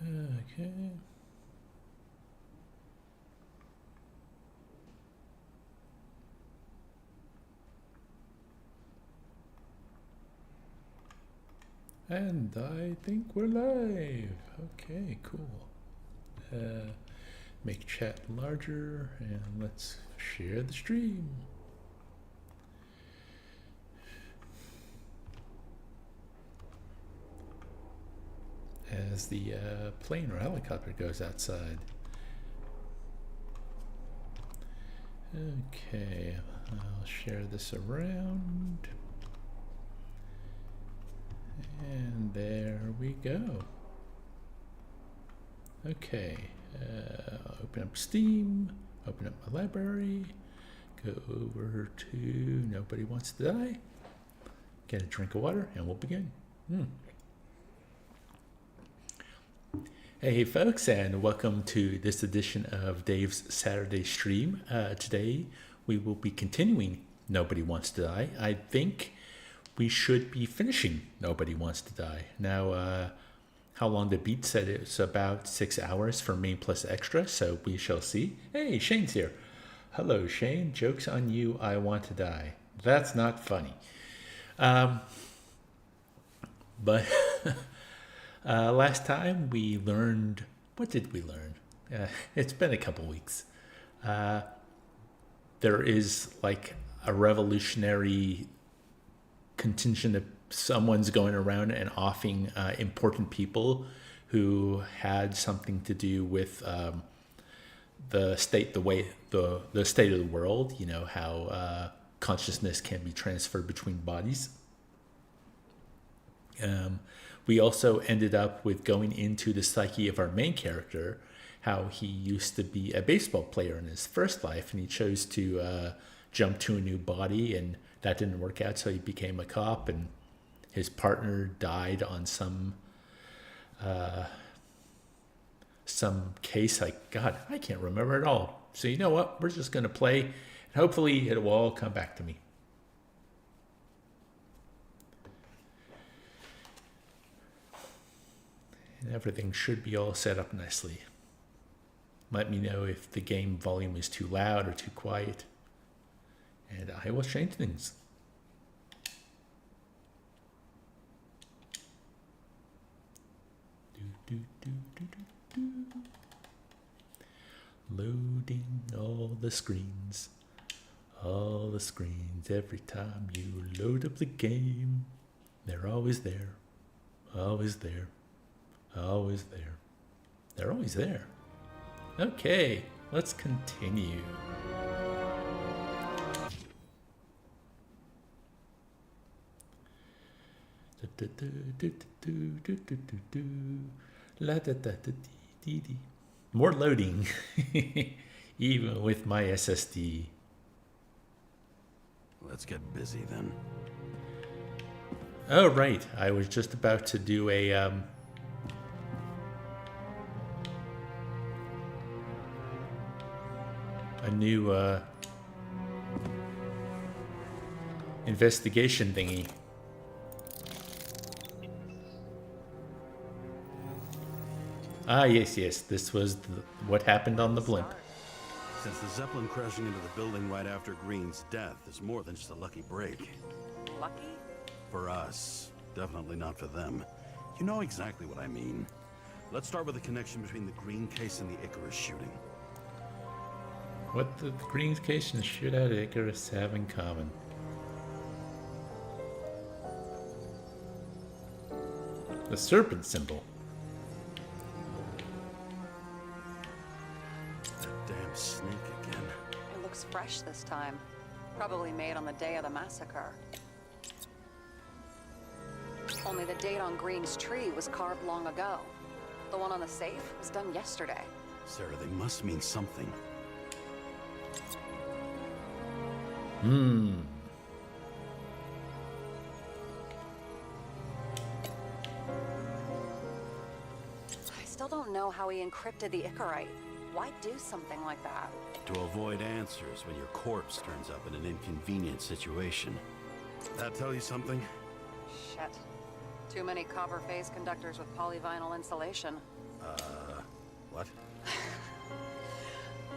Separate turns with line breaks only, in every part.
Okay. And I think we're live. Okay, cool. Make chat larger and let's share the stream. As the plane or helicopter goes outside. Okay, I'll share this around. And there we go. Okay, open up Steam, open up my library, go over to Nobody Wants to Die, get a drink of water, and we'll begin. Hey folks, and welcome to this edition of Dave's Saturday stream. Today we will be continuing Nobody Wants to Die. I think we should be finishing Nobody Wants to Die. Now, how long the beat said it's about 6 hours for main plus extra, so we shall see. Hey, Shane's here. Hello, Shane. Joke's on you, I want to die. That's not funny. But last time we learned, what did we learn? It's been a couple weeks. There is like a revolutionary contingent of someone's going around and offing important people who had something to do with the state, the state of the world. You know how consciousness can be transferred between bodies. We also ended up with going into the psyche of our main character, how he used to be a baseball player in his first life, and he chose to jump to a new body, and that didn't work out, so he became a cop, and his partner died on some case. I can't remember it all. So you know what? We're just going to play, and hopefully it will all come back to me. And everything should be all set up nicely. Let me know if the game volume is too loud or too quiet, and I will change things. Loading all the screens every time you load up the game. They're always there, always there, always there. They're always there. Okay, let's continue. More loading, even with my SSD.
Let's get busy then.
Oh, right. I was just about to do a new investigation thingy. Ah, yes. This was what happened on the blimp.
Since the Zeppelin crashing into the building right after Green's death is more than just a lucky break.
Lucky?
For us. Definitely not for them. You know exactly what I mean. Let's start with the connection between the Green case and the Icarus shooting.
What did the Green case and the shootout of Icarus have in common? The serpent symbol.
Damn snake again.
It looks fresh this time. Probably made on the day of the massacre. Only the date on Green's tree was carved long ago. The one on the safe was done yesterday.
Sarah, they must mean something.
I still don't know how he encrypted the Icarite. Why do something like that?
To avoid answers when your corpse turns up in an inconvenient situation. That tell you something?
Shit. Too many copper phase conductors with polyvinyl insulation.
What?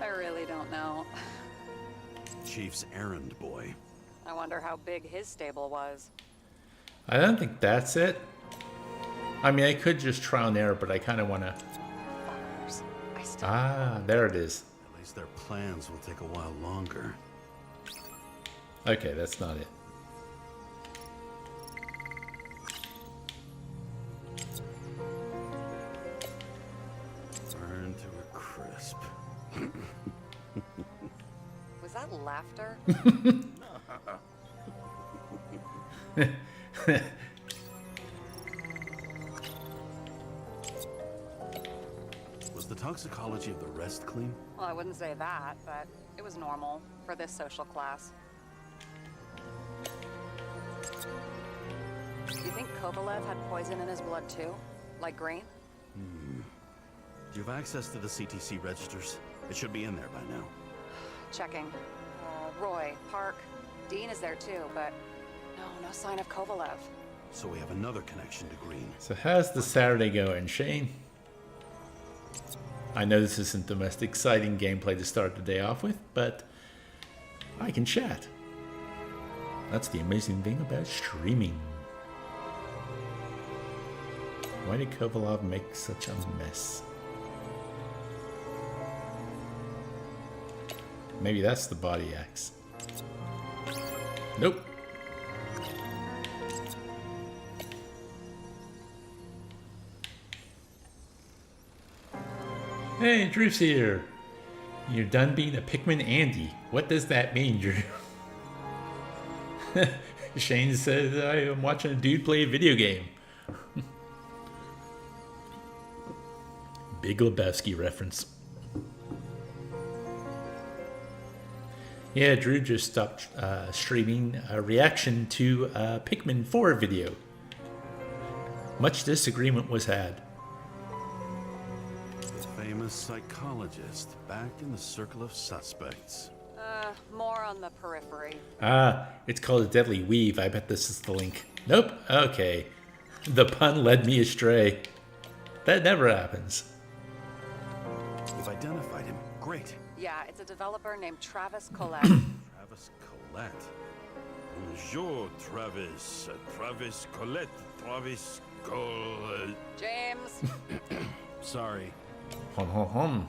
I really don't know.
Chief's errand boy.
I wonder how big his stable was.
I don't think that's it. I mean, I could just trial and error, but I kind of want to...
Fuckers. I still...
Ah, there it is.
At least their plans will take a while longer.
Okay, that's not it.
Burn to a crisp.
Was that laughter?
Was the toxicology of the rest clean?
Well, I wouldn't say that, but it was normal for this social class. Do you think Kovalev had poison in his blood too? Like Green?
Do you have access to the CTC registers? It should be in there by now.
Checking. Roy, Park, Dean is there too, but no sign of Kovalev.
So we have another connection to Green.
So how's the Saturday going, Shane? I know this isn't the most exciting gameplay to start the day off with, but I can chat. That's the amazing thing about streaming. Why did Kovalev make such a mess? Maybe that's the body axe. Nope. Hey, Drew's here. You're done being a Pikmin Andy. What does that mean, Drew? Shane says I am watching a dude play a video game. Big Lebowski reference. Yeah, Drew just stopped streaming a reaction to a Pikmin 4 video. Much disagreement was had.
The famous psychologist back in the circle of suspects.
More on the periphery.
Ah, it's called a deadly weave. I bet this is the link. Nope. Okay. The pun led me astray. That never happens.
We've identified him. Great.
Yeah, it's a developer named Travis Collette.
Travis Collette. Bonjour, Travis. Travis Collette. Travis Collette.
James!
Sorry.
Hum, hum, hum.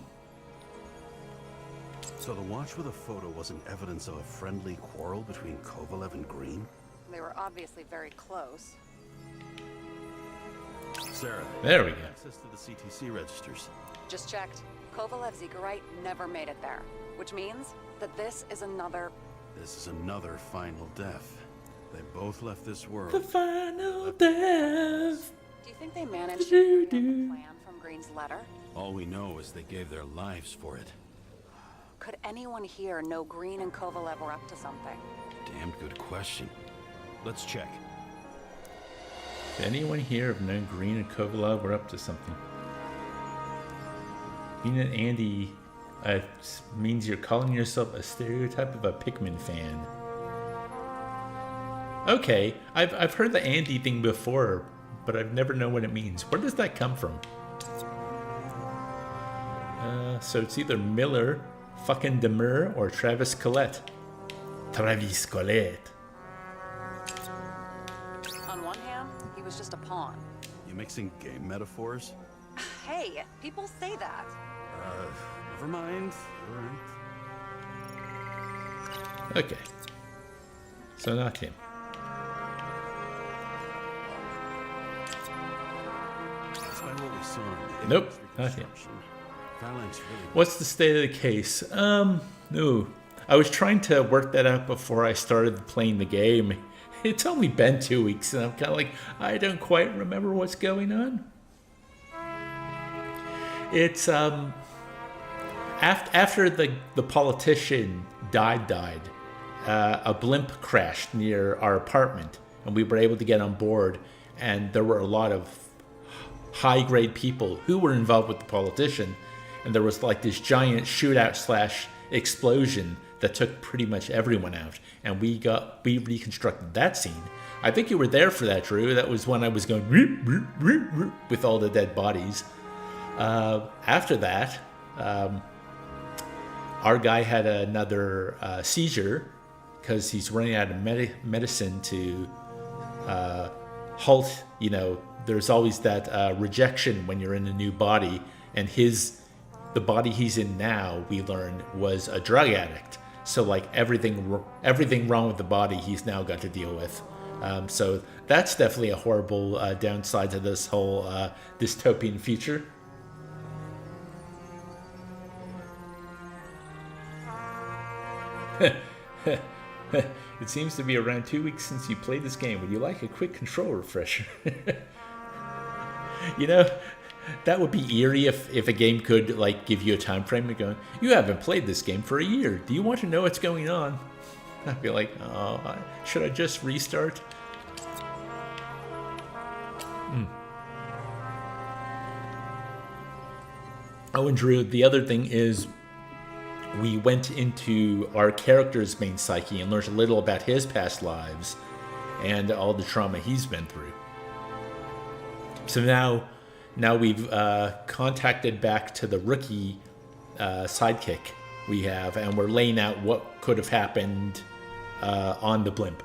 So the watch with a photo wasn't evidence of a friendly quarrel between Kovalev and Green?
They were obviously very close.
Sarah.
There we go.
Access to the CTC registers.
Just checked. Kovalev's Zegorite never made it there, which means that this is another...
This is another final death. They both left this world.
The final death.
Do you think they managed to carry out the plan from Green's letter?
All we know is they gave their lives for it.
Could anyone here know Green and Kovalev were up to something?
Damn good question. Let's check.
Did anyone here have known Green and Kovalev were up to something? Being an Andy means you're calling yourself a stereotype of a Pikmin fan. Okay, I've heard the Andy thing before, but I've never known what it means. Where does that come from? So it's either Miller, fucking Demur, or Travis Collette. Travis Collette.
On one hand, he was just a pawn.
You mixing game metaphors?
Hey, people say that.
Never mind. All right.
Okay. So not him.
Despite what we saw in the
Nope,
Ignis
not him.
reconstruction, Phalanx really...
What's the state of the case? No. I was trying to work that out before I started playing the game. It's only been 2 weeks, and I'm kind of like, I don't quite remember what's going on. It's, after the politician died, a blimp crashed near our apartment, and we were able to get on board, and there were a lot of high-grade people who were involved with the politician, and there was like this giant shootout / explosion that took pretty much everyone out, and we reconstructed that scene. I think you were there for that, Drew. That was when I was going with all the dead bodies. After that, our guy had another seizure because he's running out of medicine to halt. You know, there's always that rejection when you're in a new body, and the body he's in now, we learned, was a drug addict. So like everything wrong with the body, he's now got to deal with. So that's definitely a horrible downside to this whole dystopian future. It seems to be around 2 weeks since you played this game. Would you like a quick control refresher? You know, that would be eerie if a game could like give you a time frame and go, you haven't played this game for a year. Do you want to know what's going on? I'd be like, oh, should I just restart? Oh, and Drew, the other thing is we went into our character's main psyche and learned a little about his past lives and all the trauma he's been through. So now we've contacted back to the rookie sidekick we have, and we're laying out what could have happened on the blimp.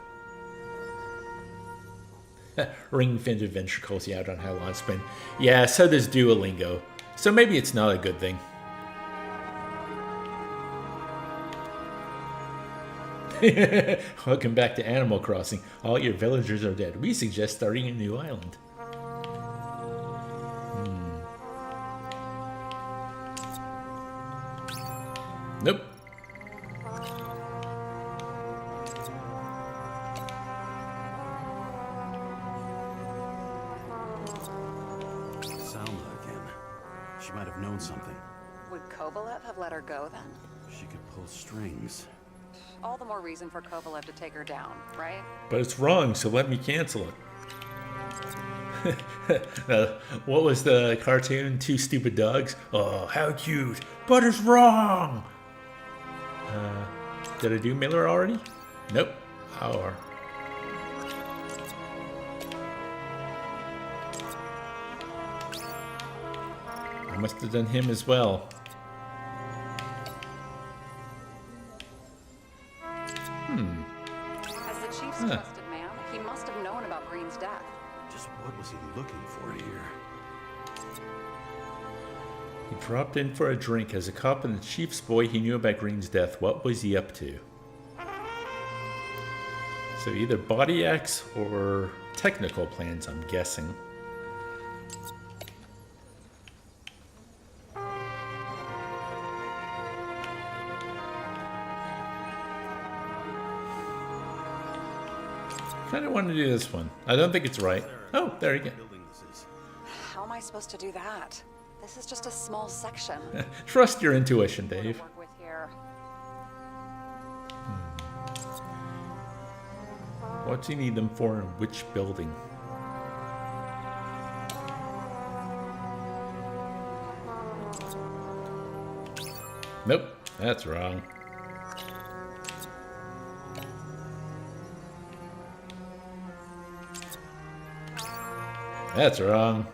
Ring Fit Adventure calls you out on how long it's been. Yeah, so does Duolingo. So maybe it's not a good thing. Welcome back to Animal Crossing. All your villagers are dead. We suggest starting a new island. Nope.
Salma again. She might have known something.
Would Kovalev have let her go then?
She could pull strings.
All the more reason for Kovalev to take her down, right?
But it's wrong, so let me cancel it. What was the cartoon? Two Stupid Dogs? Oh, how cute. But it's wrong! Did I do Miller already? Nope. Oh. I must have done him as well.
As the chief's trusted man, he must have known about Green's death.
Just what was he looking for here?
He dropped in for a drink. As a cop and the chief's boy, he knew about Green's death. What was he up to? So either body acts or technical plans, I'm guessing. I kind of want to do this one. I don't think it's right. Oh, there you go.
How am I supposed to do that? This is just a small section.
Trust your intuition, Dave.
Work with here.
What do you need them for and which building? Nope, that's wrong. That's wrong.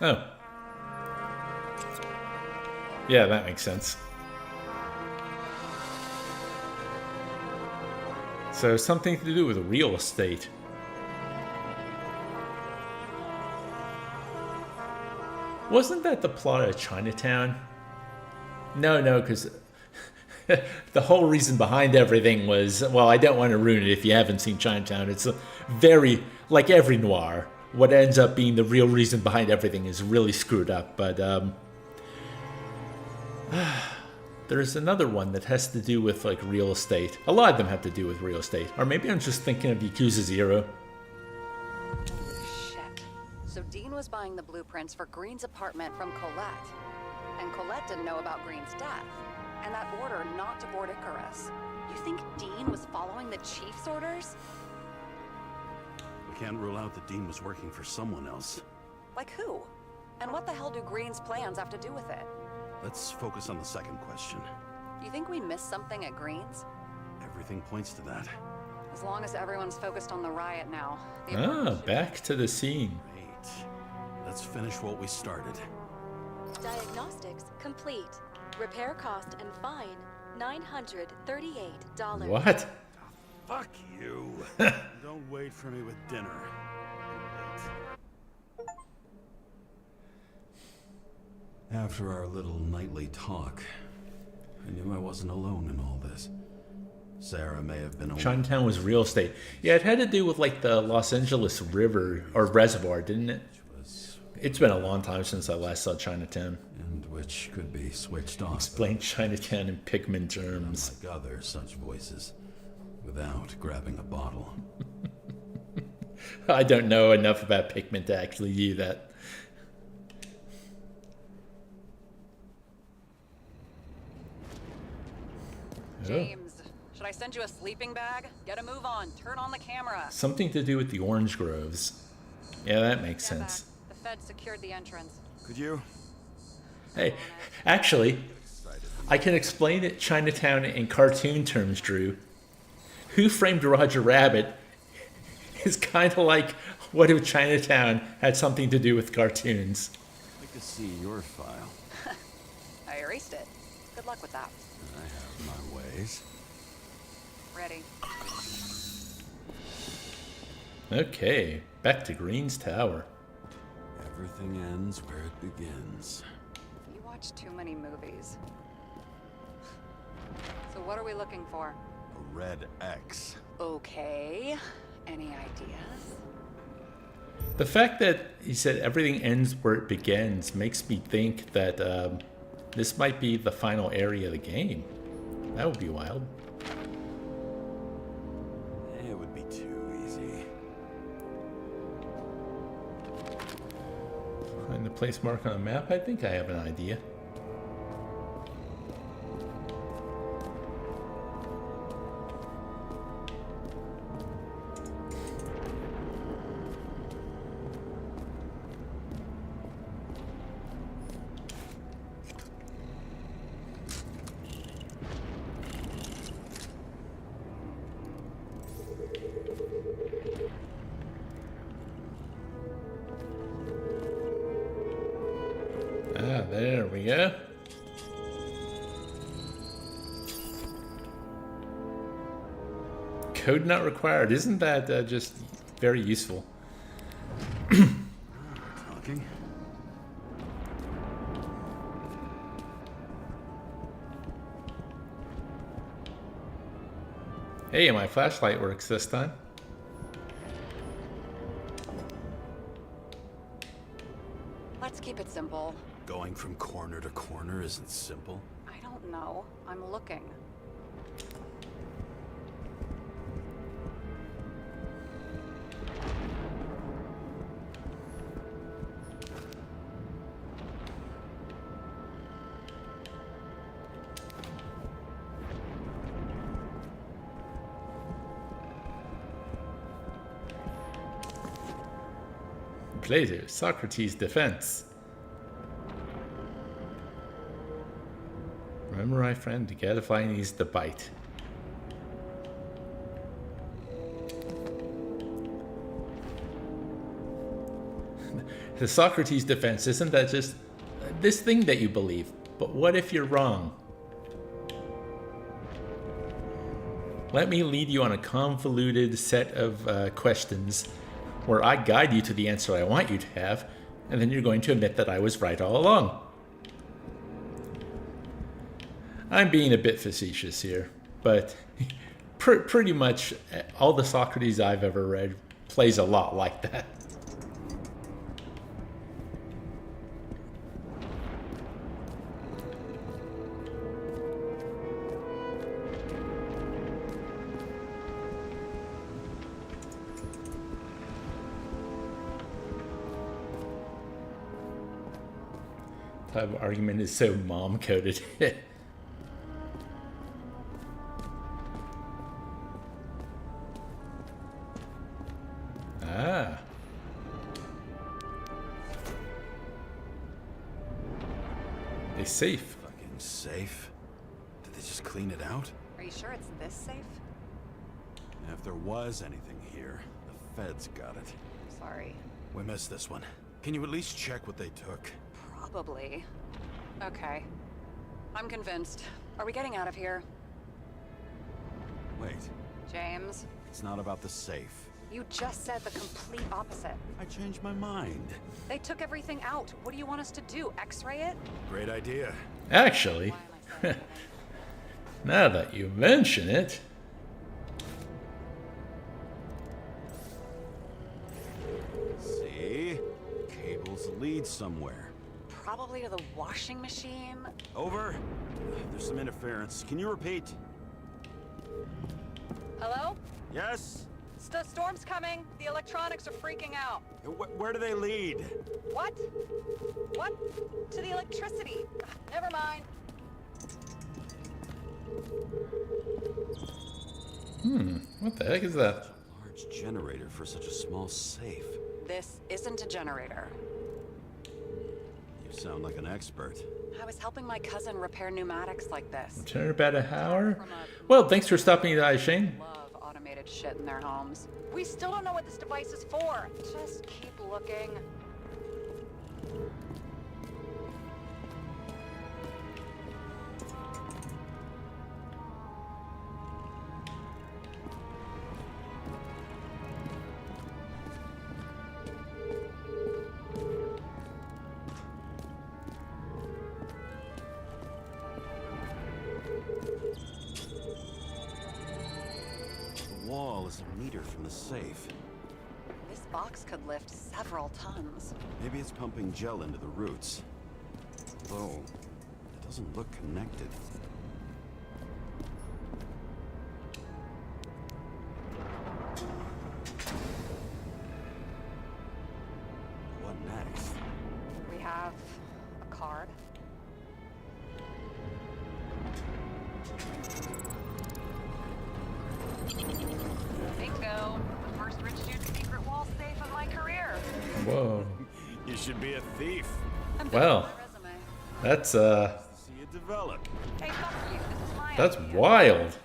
Oh. Yeah, that makes sense. So something to do with real estate. Wasn't that the plot of Chinatown? No, because the whole reason behind everything was, well, I don't want to ruin it if you haven't seen Chinatown. It's very, like every noir, what ends up being the real reason behind everything is really screwed up. But there's another one that has to do with like real estate. A lot of them have to do with real estate. Or maybe I'm just thinking of Yakuza 0.
Shit. So Dean was buying the blueprints for Green's apartment from Colette. And Colette didn't know about Green's death. And that order not to board Icarus. You think Dean was following the chief's orders?
We can't rule out that Dean was working for someone else.
Like who? And what the hell do Green's plans have to do with it?
Let's focus on the second question.
You think we missed something at Green's?
Everything points to that.
As long as everyone's focused on the riot now. The
Ah,
apartment should-
back to the scene.
Great. Let's finish what we started.
Diagnostics complete. Repair cost and fine $938.
What?
Fuck you. Don't wait for me with dinner. I'm late. After our little nightly talk, I knew I wasn't alone in all this. Sarah may have been away.
Chinatown was real estate. Yeah, it had to do with like the Los Angeles River or reservoir, didn't it? It's been a long time since I last saw Chinatown.
And which could be switched off.
Explain Chinatown in Pikmin terms.
Like other such voices, without grabbing a bottle.
I don't know enough about Pikmin to actually do that.
James, should I send you a sleeping bag? Get a move on. Turn on the camera.
Something to do with the orange groves. Yeah, that makes
Stand
sense.
back. The Fed secured the entrance.
Could you?
Hey, actually, I can explain it Chinatown in cartoon terms, Drew. Who Framed Roger Rabbit is kind of like what if Chinatown had something to do with cartoons.
I could see your file.
I erased it. Good luck with that.
I have my ways.
Ready.
Okay, back to Green's Tower.
Everything ends where it begins.
You watch too many movies. So what are we looking for?
A red X.
Okay. Any ideas?
The fact that he said everything ends where it begins makes me think that this might be the final area of the game. That would be wild.
It would be too easy.
Find the place mark on the map. I think I have an idea. Ah, there we go. Code not required. Isn't that just very useful?
Talking?
Hey, my flashlight works this time.
Let's keep it simple.
Going from corner to corner isn't simple.
I don't know. I'm looking.
Plato, Socrates' defense. Remember, my friend, the gadfly needs to bite. The Socrates' defense, isn't that just this thing that you believe? But what if you're wrong? Let me lead you on a convoluted set of questions where I guide you to the answer I want you to have, and then you're going to admit that I was right all along. I'm being a bit facetious here, but pretty much all the Socrates I've ever read plays a lot like that. Type of argument is so mom-coded. Ah. A safe.
Fucking safe? Did they just clean it out?
Are you sure it's this safe?
If there was anything here, the feds got it.
Sorry.
We missed this one. Can you at least check what they took?
Probably. Okay. I'm convinced. Are we getting out of here?
Wait,
James,
it's not about the safe.
you just said the complete opposite.
I changed my mind.
They took everything out. What do you want us to do? X-ray it?
Great idea.
Actually,
Why am I saying
now that you mention it,
See? Cables lead somewhere.
Probably to the washing machine.
Over. There's some interference. Can you repeat?
Hello?
Yes?
The storm's coming. The electronics are freaking out.
Where do they lead?
What? What? To the electricity. Never mind.
what the heck is that?
A large generator for such a small safe.
This isn't a generator.
You sound like an expert.
I was helping my cousin repair pneumatics like this.
Turn about an hour. Well, thanks for stopping by, Shane.
Love automated shit in their homes. We still don't know what this device is for. Just keep looking.
The wall is a meter from the safe.
This box could lift several tons.
Maybe it's pumping gel into the roots. Though, it doesn't look connected. What next?
We have a card. Bingo! The first rich dude's secret wall safe of my career.
Whoa.
You should be a thief.
I'm
Well.
building my resume.
That's
See it develop.
Hey, fuck you. This is my
that's
idea.
wild.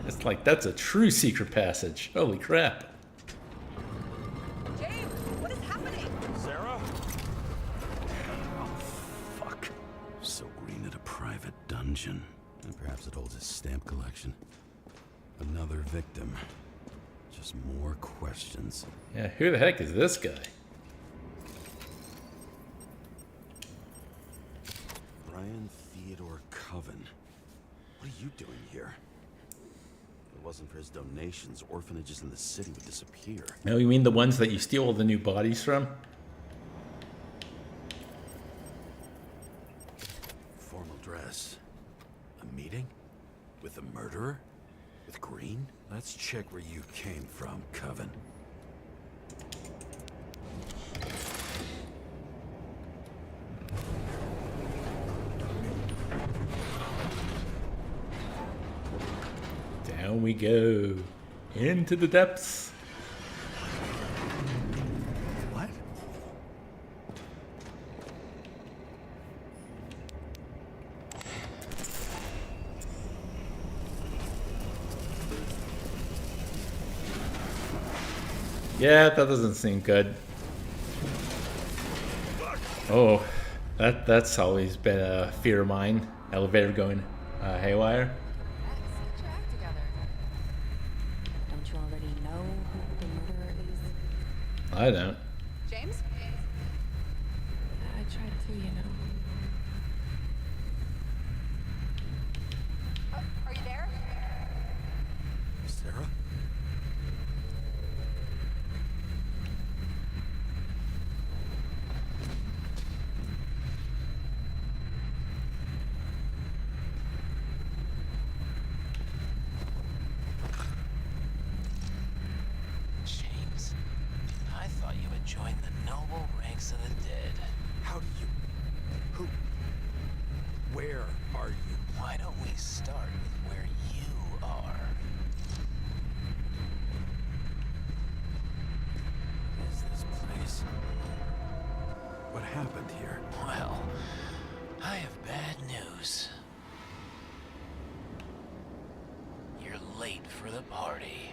It's like that's a true secret passage. Holy crap.
James, what is happening?
Sarah? Oh, fuck. So Green at a private dungeon. And perhaps it holds his stamp collection. Another victim. Just more questions.
Yeah, who the heck is this guy?
Brian Theodore Coven. What are you doing here? If it wasn't for his donations, orphanages in the city would disappear.
Oh, you mean the ones that you steal all the new bodies from?
Formal dress. A meeting? With the murderer? With Green? Let's check where you came from, Coven.
Down we go. Into the depths.
What?
Yeah, that doesn't seem good. Oh, that's always been a fear of mine. Elevator going haywire.
Let's get your act together. Don't you already know who the murderer is?
I don't.
James?
I tried to, you know.
Are you there?
Sarah?
James, I thought you had joined the noble ranks of the dead.
How do you...
late for the party.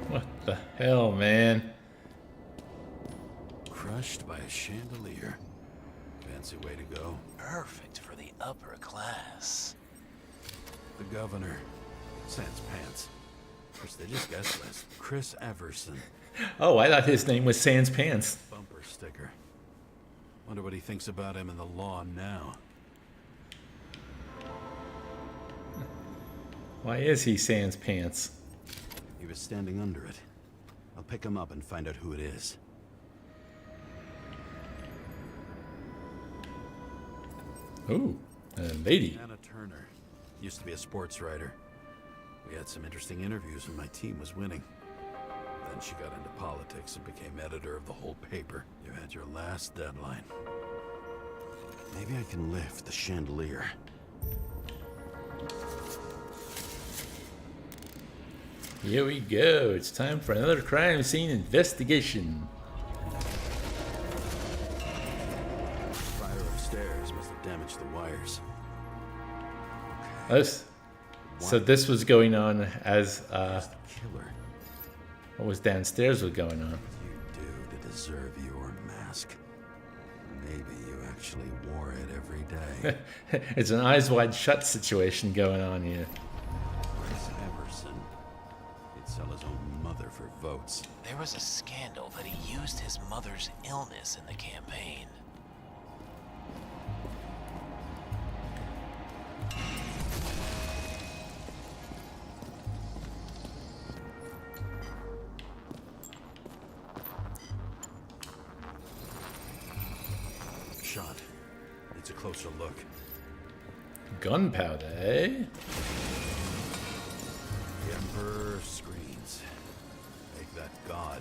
What the hell, man?
Crushed by a chandelier. Fancy way to go.
Perfect for the upper class.
The governor. Sans pants. Prestigious guest list. Chris Everson.
Oh, I thought his name was Sans Pants.
Bumper sticker. Wonder what he thinks about him and the law now.
Why is he Sans Pants?
He was standing under it. I'll pick him up and find out who it is.
Ooh, a lady.
Anna Turner. Used to be a sports writer. We had some interesting interviews when my team was winning. Then she got into politics and became editor of the whole paper. You had your last deadline. Maybe I can lift the chandelier.
Here we go. It's time for another crime scene investigation.
Fire upstairs must have damaged the wires.
So this was going on as
Where's the killer?
what was downstairs was going on.
You do to deserve your mask. Maybe you actually wore it every day.
It's an eyes wide shut situation going on here.
Chris Everson. He'd sell his own mother for votes.
There was a scandal that he used his mother's illness in the campaign.
Shot. Needs a closer look.
Gunpowder, eh?
The Emperor screens. Make that God.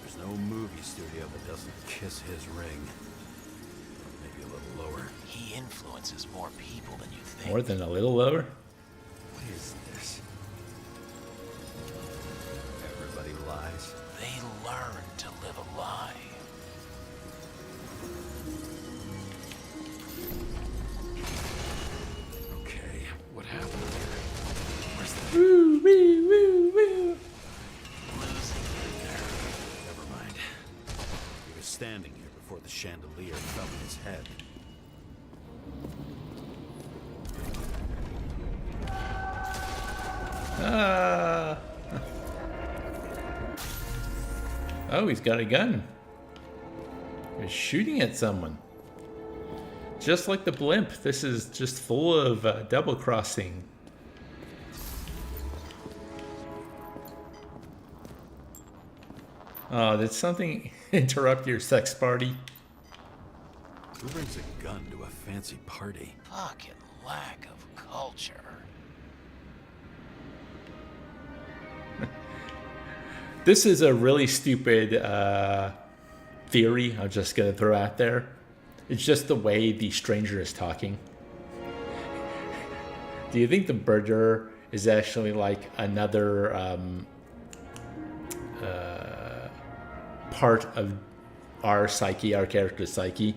There's no movie studio that doesn't kiss his ring. Maybe a little lower.
He influences more people than you think.
More than a little lower.
What is this? Everybody lies.
They learn to live a lie.
Okay, what happened here? Where's the...
Woo, woo, woo, woo.
Losing their nerve.
Never mind. He was standing here before the chandelier fell on his head.
Ah. Oh, he's got a gun. He's shooting at someone. Just like the blimp, this is just full of double crossing. Oh, did something interrupt your sex party?
Who brings a gun to a fancy party?
Fucking lack of culture.
This is a really stupid theory I'm just going to throw out there. It's just the way the stranger is talking. Do you think the murderer is actually like another part of our psyche, our character's psyche?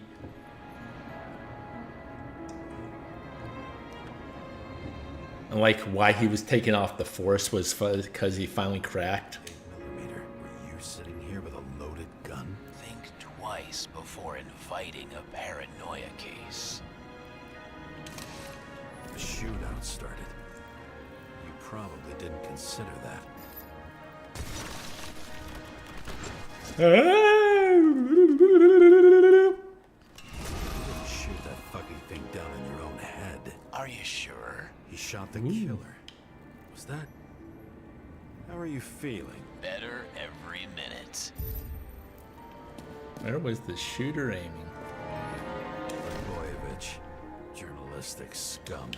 And like why he was taken off the force was because he finally cracked.
8mm. Were you sitting here with a loaded gun?
Think twice before inviting a paranoia case.
The shootout started. You probably didn't consider that. You didn't shoot that fucking thing down in your own head.
Are you sure?
He shot the killer. Was that... How are you feeling?
Better every minute.
Where was the shooter aiming?
Blagojevich. Journalistic scum.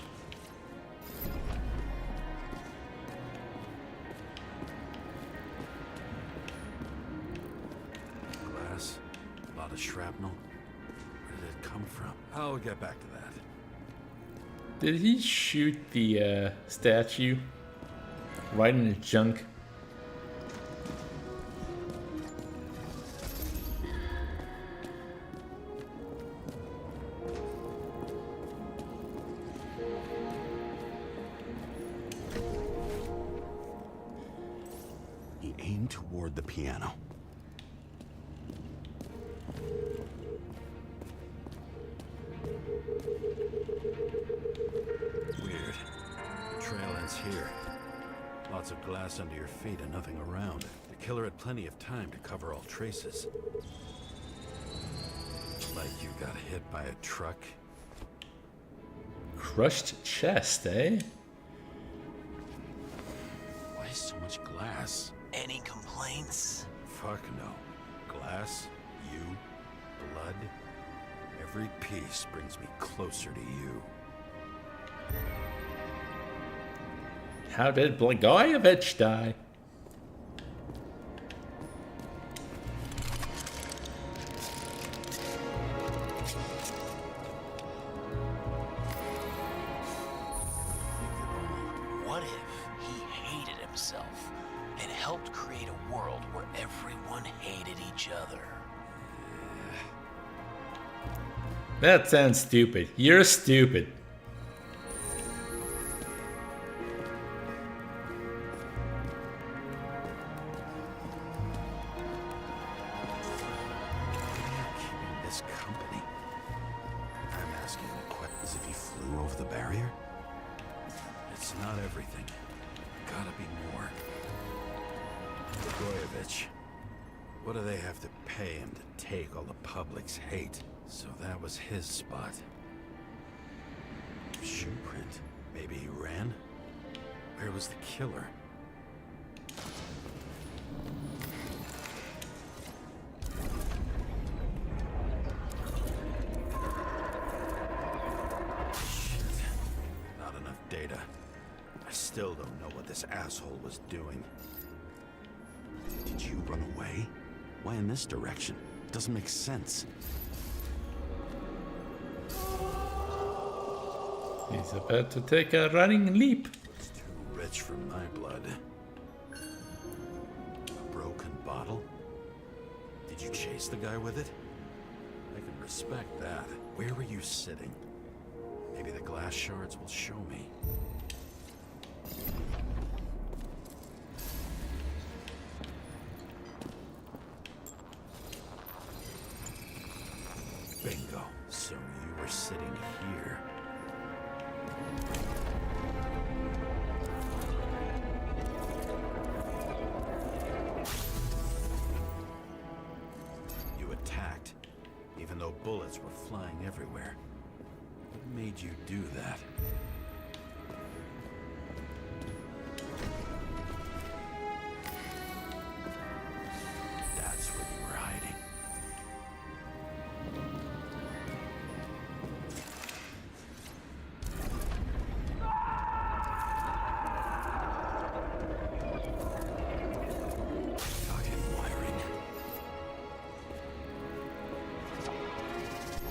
Glass. A lot of shrapnel. Where did it come from? I'll get back to that.
Did he shoot the statue right in his junk?
Aim toward the piano. Weird. The trail ends here. Lots of glass under your feet and nothing around. The killer had plenty of time to cover all traces. Like you got hit by a truck.
Crushed chest, eh?
Why so much glass?
Any complaints?
Fuck no. Glass, you, blood. Every piece brings me closer to you.
How did Blagojevich die?
What if he hated himself and helped create a world where everyone hated each other?
That sounds stupid. You're stupid.
Keeping this company. I'm asking the question as if he flew over the barrier. It's not everything. Gotta be more. Blagojevich. What do they have to pay him to take all the public's hate? So that was his spot. Shoe print. Maybe he ran? Where was the killer? Shit. Not enough data. I still don't know what this asshole was doing. Did you run away? Why in this direction? Doesn't make sense.
He's about to take a running leap.
It's too rich for my blood. A broken bottle? Did you chase the guy with it? I can respect that. Where were you sitting? Maybe the glass shards will show me. Bingo. So you were sitting here. You attacked, even though bullets were flying everywhere. What made you do that? That's where you were hiding. Fucking wiring.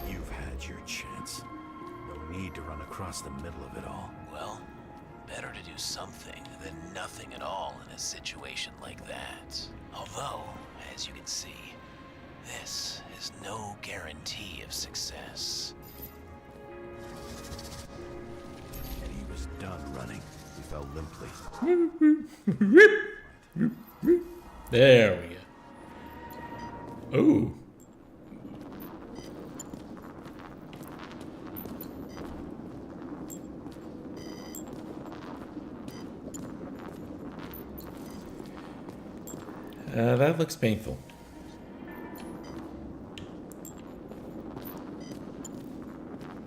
You've had your chance. No need to run across the middle of it all.
Well, better to do something than nothing at all in a situation like that. Although, as you can see, this is no guarantee of success.
And he was done running. He fell limply.
There we go. Ooh. That looks painful.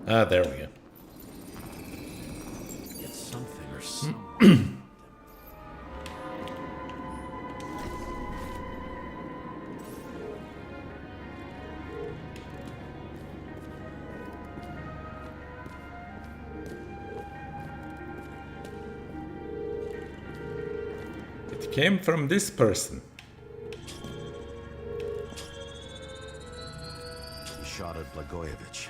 Ah, there we go.
It's something or someone.
It came from this person.
He shot at Blagojevich.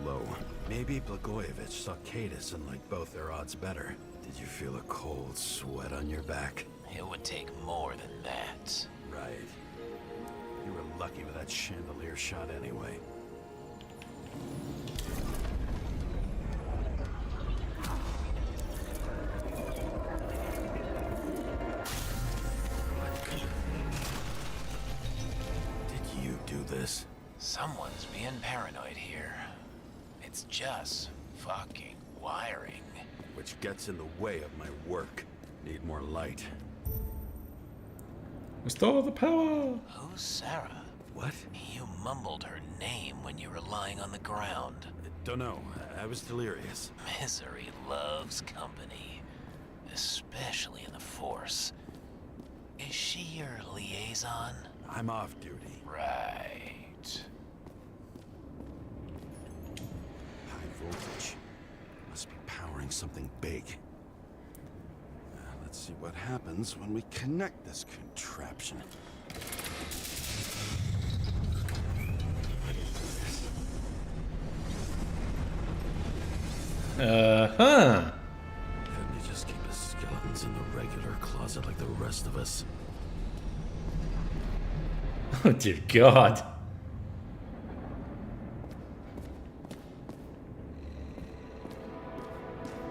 Low. Maybe Blagojevich saw Cadis and liked both their odds better. Did you feel a cold sweat on your back?
It would take more than that.
Right. You were lucky with that chandelier shot anyway. What could have
Someone's being paranoid here. It's just fucking wiring.
Which gets in the way of my work. Need more light.
Restore the power.
Who's Sarah?
What?
You mumbled her name when you were lying on the ground.
Don't know. I was delirious.
Misery loves company, especially in the Force. Is she your liaison?
I'm off duty.
Right.
High voltage. Must be powering something big. Let's see what happens when we connect this contraption.
Uh-huh.
Couldn't you just keep his skeletons in the regular closet like the rest of us?
Oh, dear God.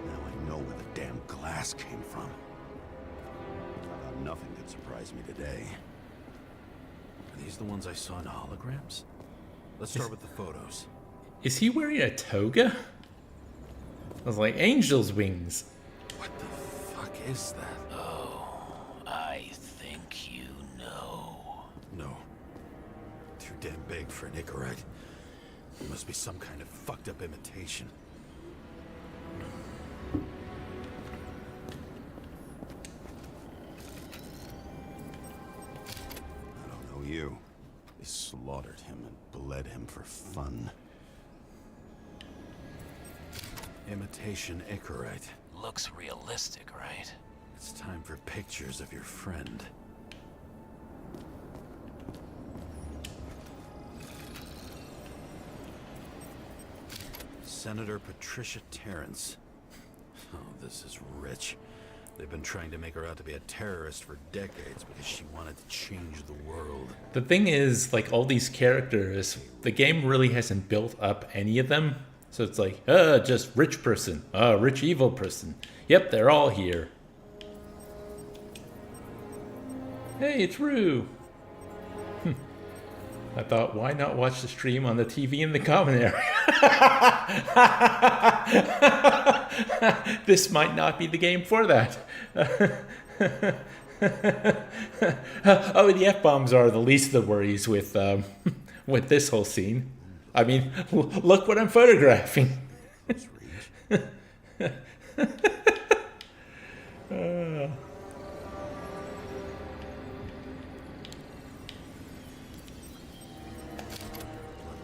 Now I know where the damn glass came from. I thought nothing could surprise me today. Are these the ones I saw in holograms? Let's start with the photos.
Is he wearing a toga? I was like, angel's wings.
What the fuck is that?
Oh, I think you know.
No. Too damn big for an Icarite. It must be some kind of fucked up imitation. I don't know you. They slaughtered him and bled him for fun. Imitation Icarite.
Looks realistic, right?
It's time for pictures of your friend. Senator Patricia Terrence. Oh, this is rich. They've been trying to make her out to be a terrorist for decades because she wanted to change the world.
The thing is, like, all these characters, the game really hasn't built up any of them. So it's like, just rich person, rich evil person. Yep, they're all here. Hey, it's Rue. I thought, why not watch the stream on the TV in the common area? This might not be the game for that. Oh, the F-bombs are the least of the worries with this whole scene. I mean, look what I'm photographing.
Blood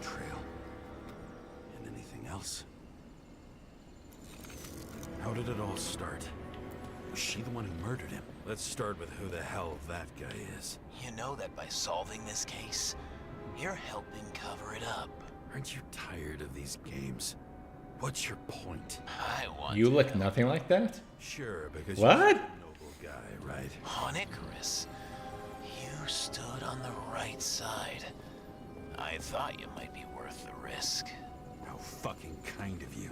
trail. And anything else? How did it all start? Was she the one who murdered him? Let's start with who the hell that guy is.
You know that by solving this case, you're helping cover it up.
Aren't you tired of these games? What's your point?
I want
You
to
look
know.
nothing like that?
Sure, because
What?
you're a noble guy, right?
On Icarus, you stood on the right side. I thought you might be worth the risk.
How fucking kind of you.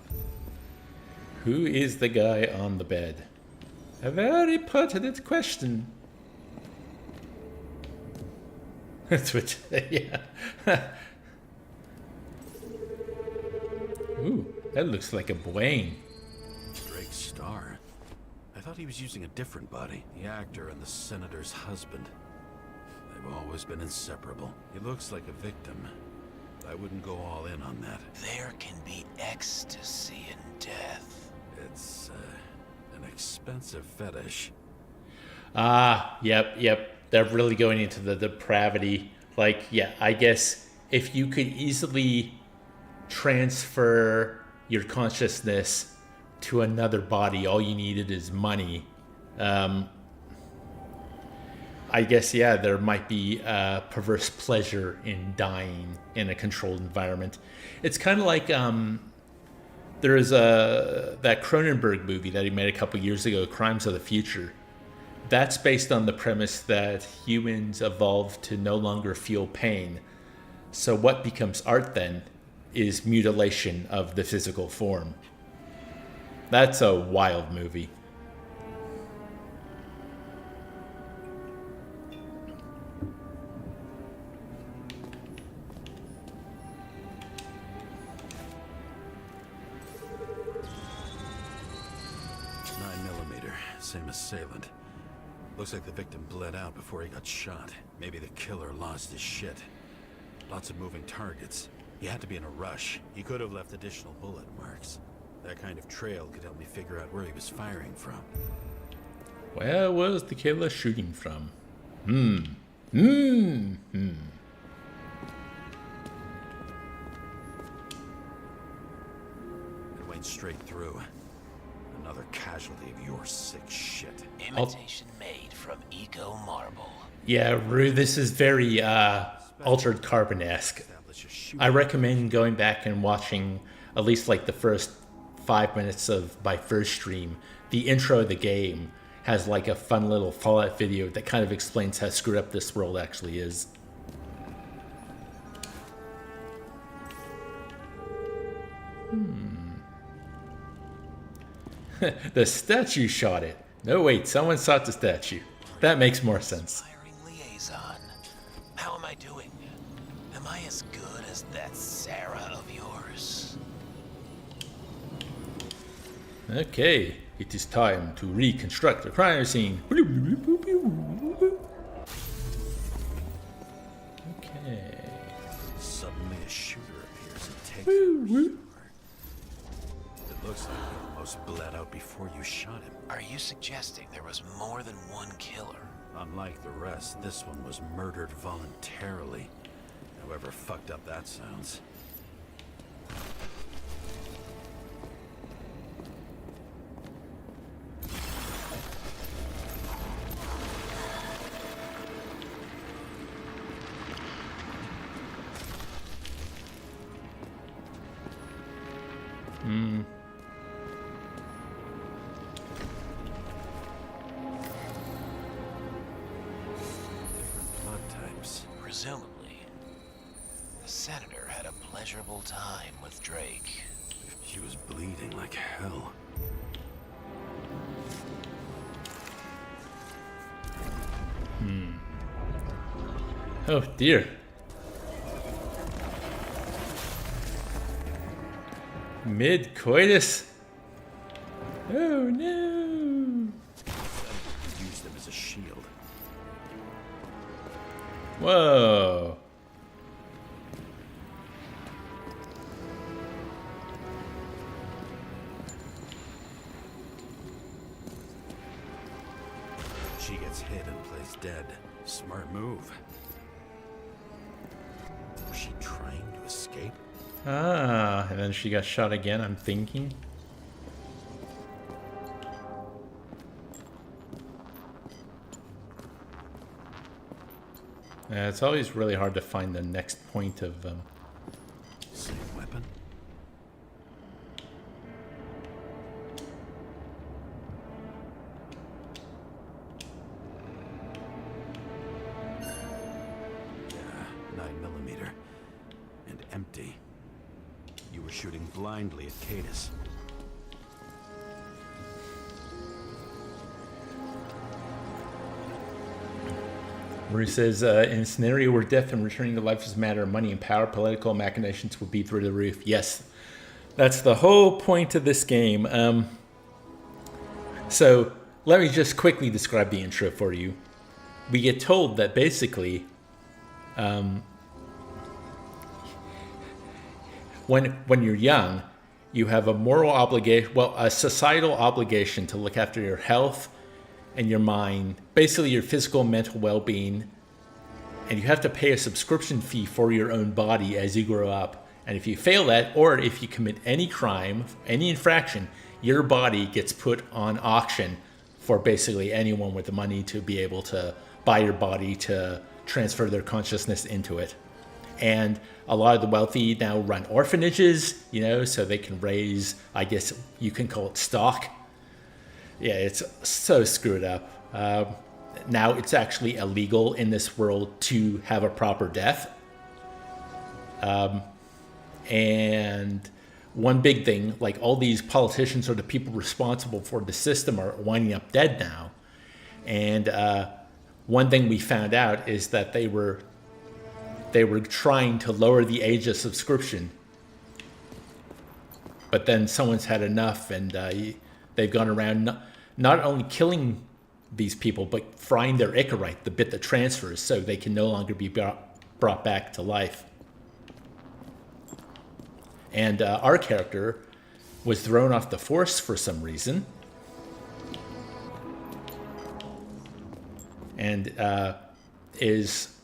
Who is the guy on the bed? A very pertinent question. That's what, yeah. Ooh, that looks like a Blaine.
Drake Starr. I thought he was using a different body. The actor and the senator's husband. They've always been inseparable. He looks like a victim. I wouldn't go all in on that.
There can be ecstasy in death.
It's, an expensive fetish.
Yep. They're really going into the depravity. Like, yeah, I guess if you could easily transfer your consciousness to another body, all you needed is money. I guess, yeah, there might be a perverse pleasure in dying in a controlled environment. It's kind of like there is that Cronenberg movie that he made a couple years ago, Crimes of the Future. That's based on the premise that humans evolved to no longer feel pain. So what becomes art then is mutilation of the physical form. That's a wild movie.
same assailant. Looks like the victim bled out before he got shot. Maybe the killer lost his shit. Lots of moving targets. He had to be in a rush. He could have left additional bullet marks. That kind of trail could help me figure out where he was firing from.
Where was the killer shooting from?
It went straight through. Another casualty of your sick shit.
Imitation made from eco marble.
Yeah, Rue, this is very Altered Carbon-esque. I recommend going back and watching at least like the first 5 minutes of my first stream. The intro of the game has like a fun little Fallout video that kind of explains how screwed up this world actually is. The statue shot it. No, wait, someone shot the statue. That makes more sense.
Firing liaison. How am I doing? Am I as good as that Sarah of yours?
Okay, it is time to reconstruct the crime scene. Okay.
Suddenly a shooter appears and takes over. It looks like he almost bled out before you shot him.
Are you suggesting there was more than one killer?
Unlike the rest, this one was murdered voluntarily. However fucked up that sounds. Different blood types.
Presumably, the senator had a pleasurable time with Drake.
She was bleeding like hell.
Oh dear. Mid-coitus. Oh no.
Used him as a shield.
Whoa.
She gets hit and plays dead. Smart move. Was she trying to escape?
Ah, and then she got shot again, I'm thinking. It's always really hard to find the next point of...
Same weapon? Yeah, 9mm. And empty. You were shooting blindly at Cadus.
where he says, in a scenario where death and returning to life is a matter of money and power, political machinations would be through the roof. Yes, that's the whole point of this game. So let me just quickly describe the intro for you. We get told that basically, when you're young, you have a moral obligation, well, a societal obligation to look after your health and your mind, basically your physical and mental well-being, and you have to pay a subscription fee for your own body as you grow up. And if you fail that, or if you commit any crime, any infraction, your body gets put on auction for basically anyone with the money to be able to buy your body to transfer their consciousness into it. And a lot of the wealthy now run orphanages, you know, so they can raise, I guess you can call it stock. Yeah, it's so screwed up. Now it's actually illegal in this world to have a proper death. And one big thing, like all these politicians or the people responsible for the system are winding up dead now. And one thing we found out is that they were trying to lower the age of subscription. But then someone's had enough, and they've gone around not only killing these people, but frying their ichorite, the bit that transfers, so they can no longer be brought back to life. And our character was thrown off the force for some reason. And is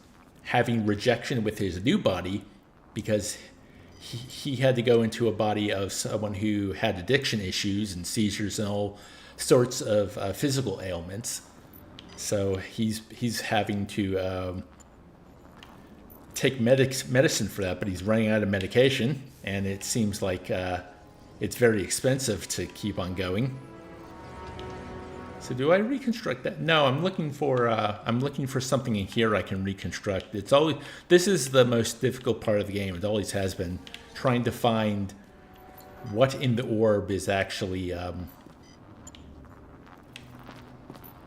having rejection with his new body because he had to go into a body of someone who had addiction issues and seizures and all sorts of physical ailments. So he's having to take medicine for that, but he's running out of medication, and it seems like it's very expensive to keep on going. So do I reconstruct that? No, I'm looking for something in here I can reconstruct. This is the most difficult part of the game. It always has been, trying to find what in the orb is actually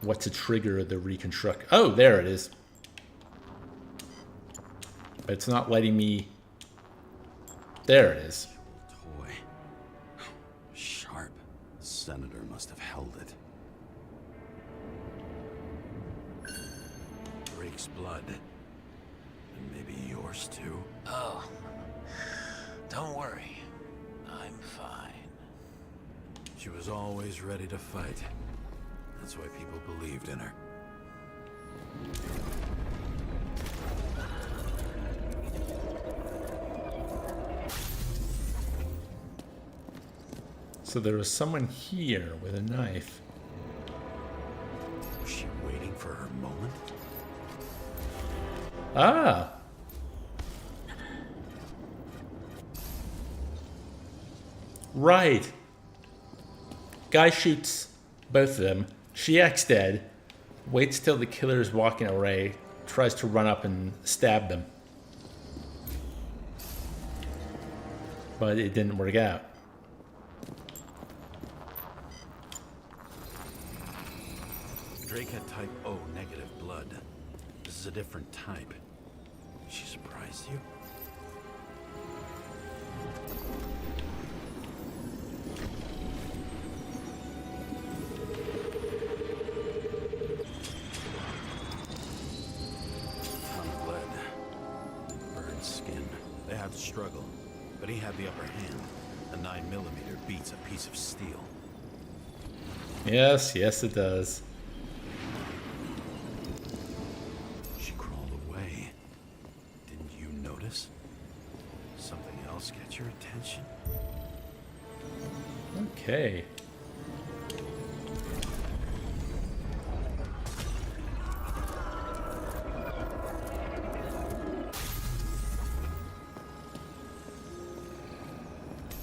what to trigger the reconstruct. Oh, there it is. But it's not letting me. There it is.
Toy. Sharp. The senator must have held it. Drake's blood. And maybe yours too.
Oh, don't worry. I'm fine.
She was always ready to fight. That's why people believed in her.
So there was someone here with a knife.
Was she waiting for her moment?
Ah! Right. Guy shoots both of them. She acts dead. Waits till the killer is walking away. Tries to run up and stab them. But it didn't work out.
Drake had type O negative blood. This is a different type. She surprised you? Tom bled. Burned skin. They had to struggle, but he had the upper hand. A 9mm beats a piece of steel.
Yes, yes it does.
She crawled away. Didn't you notice? Something else get your attention?
Okay.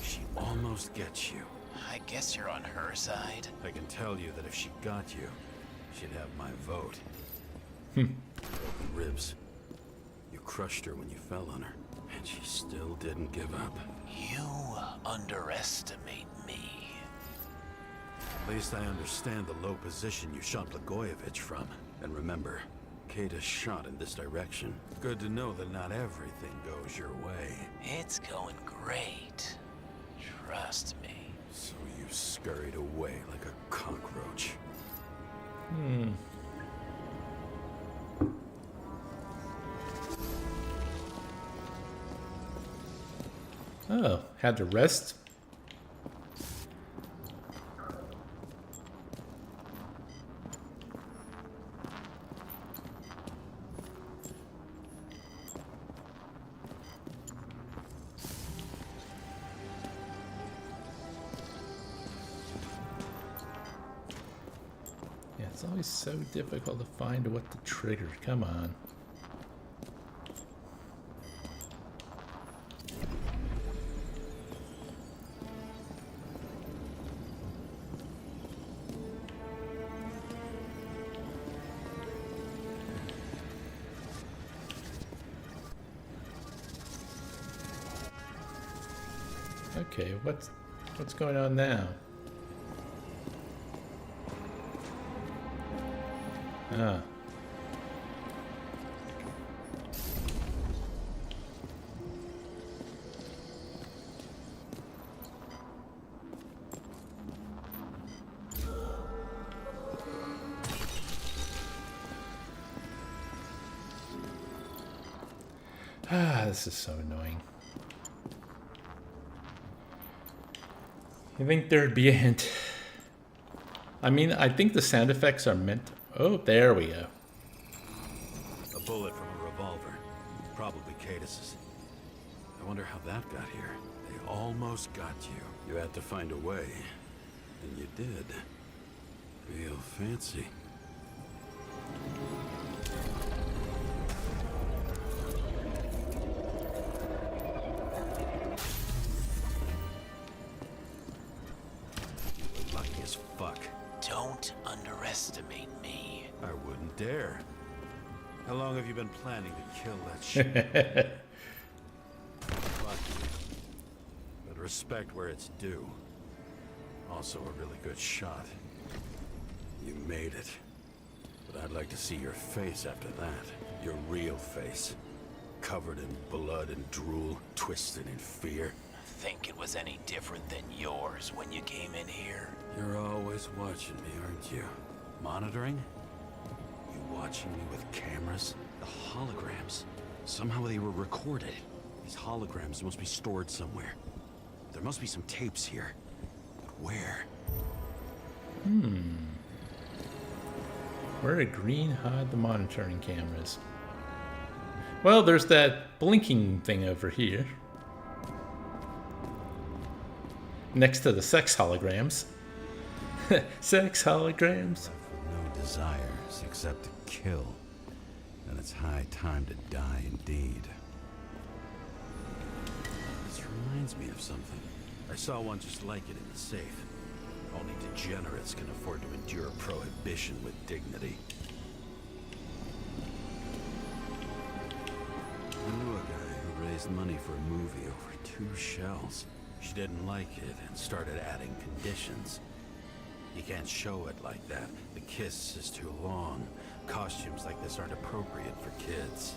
She almost gets you.
I guess you're on her side.
I can tell you that if she got you, she'd have my vote. Broken ribs. You crushed her when you fell on her, and she still didn't give up.
You underestimate me.
At least I understand the low position you shot Blagojevich from. And remember, Kata's shot in this direction. Good to know that not everything goes your way.
It's going great. Trust me.
So you scurried away like a cockroach.
Oh, had to rest. Yeah, it's always so difficult to find what to trigger. Come on. Okay, what's going on now? Ah. This is so annoying. You think there'd be a hint? I mean, I think the sound effects are meant... Oh, there we go.
A bullet from a revolver. Probably Cadis's. I wonder how that got here. They almost got you. You had to find a way. And you did. Real fancy. You were lucky as fuck.
Don't underestimate me.
I wouldn't dare. How long have you been planning to kill that shit? Lucky. But respect where it's due. Also a really good shot. You made it. But I'd like to see your face after that. Your real face. Covered in blood and drool, twisted in fear.
Think it was any different than yours when you came in here?
You're always watching me, aren't you? Monitoring? You watching me with cameras? The holograms. Somehow they were recorded. These holograms must be stored somewhere. There must be some tapes here. But where?
Where did Green hide the monitoring cameras? Well, there's that blinking thing over here. Next to the sex holograms. Sex holograms.
No desires except to kill. And it's high time to die indeed. This reminds me of something. I saw one just like it in the safe. Only degenerates can afford to endure prohibition with dignity. I knew a guy who raised money for a movie over 2 shells. She didn't like it and started adding conditions. You can't show it like that. The kiss is too long. Costumes like this aren't appropriate for kids.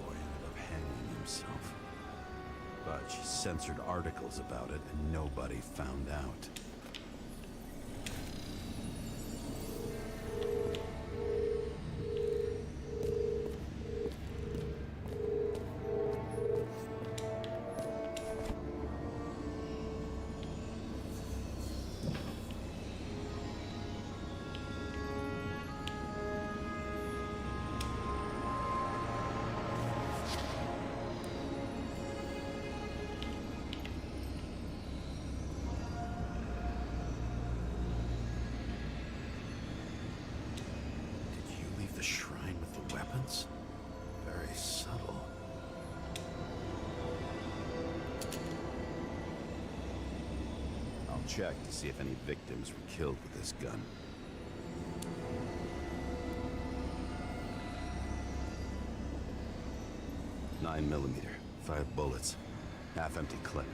Boy ended up hanging himself. But she censored articles about it and nobody found out. Shrine with the weapons? Very subtle. I'll check to see if any victims were killed with this gun. .9mm, 5 bullets, half-empty clip.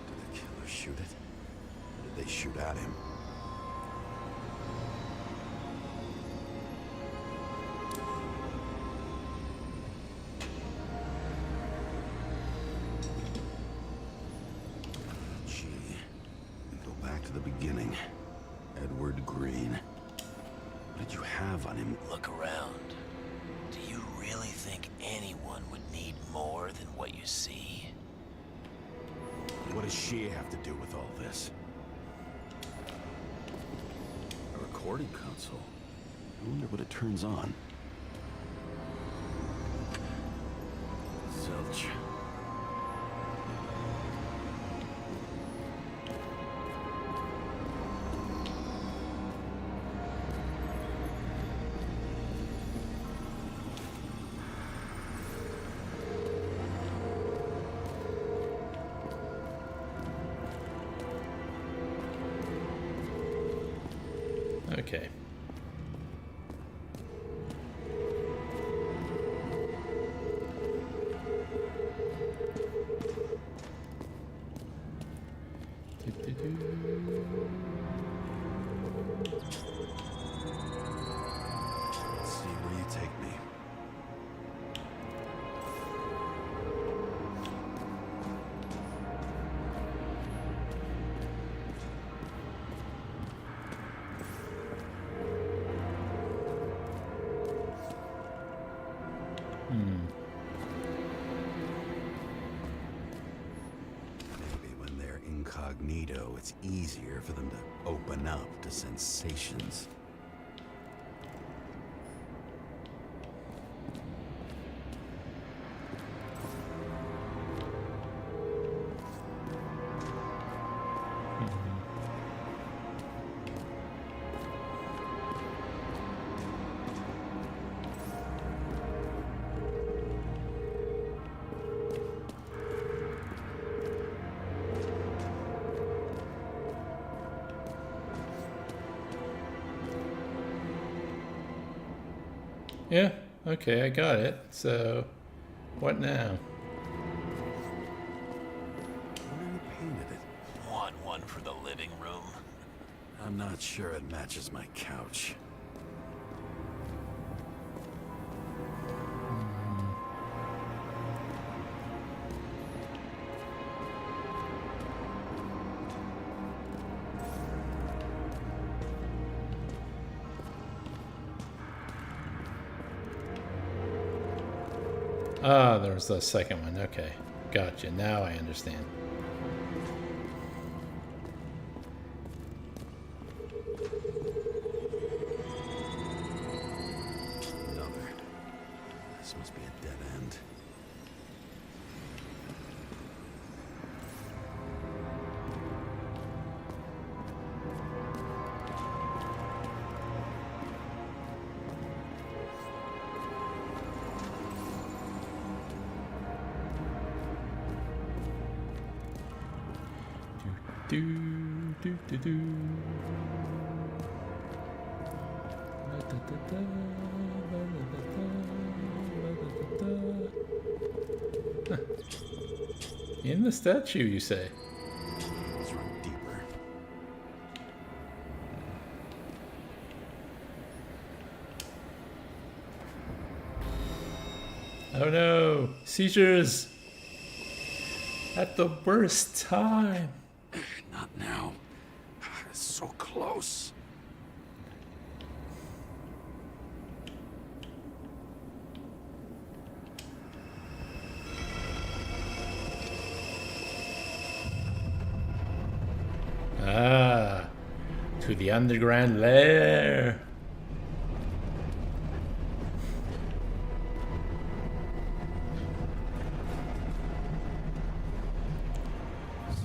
Did the killer shoot it? Or did they shoot at him? The beginning. Edward Green. What did you have on him?
Look around. Do you really think anyone would need more than what you see?
What does she have to do with all this? A recording console. I wonder what it turns on. Zilch.
Okay.
Let's see where you take me. it's easier for them to open up to sensations.
Yeah, okay, I got it. So, what now?
Wonder who painted it.
Want one for the living room?
I'm not sure it matches my couch.
Ah, there's the second one. Okay, gotcha. Now I understand.
Another. This must be a dead end.
Do do do do. La, da, da, da, la, la, da, da, la, da, da, da. Huh. In the statue, you say?
Let's run deeper.
Oh no! Seizures! At the worst time!
Not now. It's so close.
Ah, to the underground lair.
So,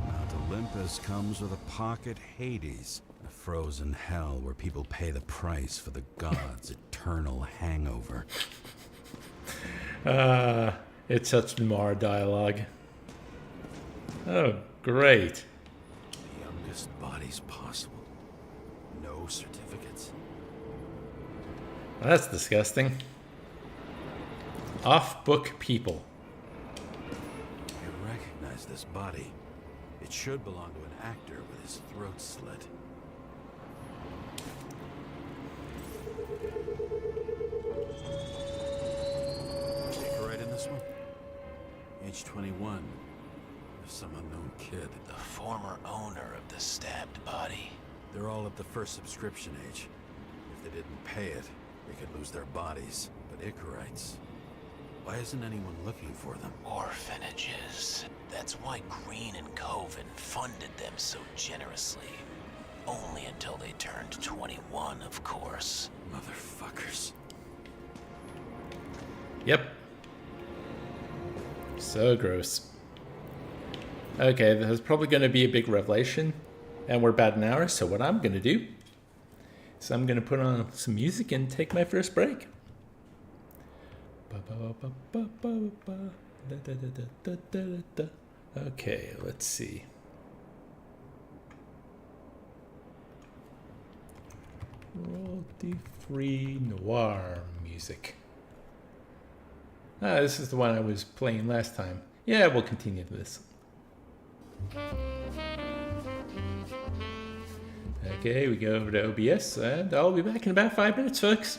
Mount Olympus comes with a pocket Hades, a frozen hell where people pay the price for the gods' eternal hangover.
It's such noir dialogue. Oh, great.
The youngest bodies possible. No certificates.
That's disgusting. Off-book people.
You recognize this body. It should belong to an actor with his throat slit. Take a right in this one. Age 21. There's some unknown kid.
The former owner of the stabbed body.
They're all at the first subscription age. If they didn't pay it, they could lose their bodies. But Icarites, why isn't anyone looking for them?
Orphanages. That's why Green and Coven funded them so generously. Only until they turned 21, of course.
Motherfuckers.
Yep. So gross. Okay, there's probably going to be a big revelation, and we're about an hour, so what I'm going to do is I'm going to put on some music and take my first break. Okay, let's see. Royalty-free noir music. Ah, this is the one I was playing last time. Yeah, we'll continue this. Okay, we go over to OBS, and I'll be back in about 5 minutes, folks.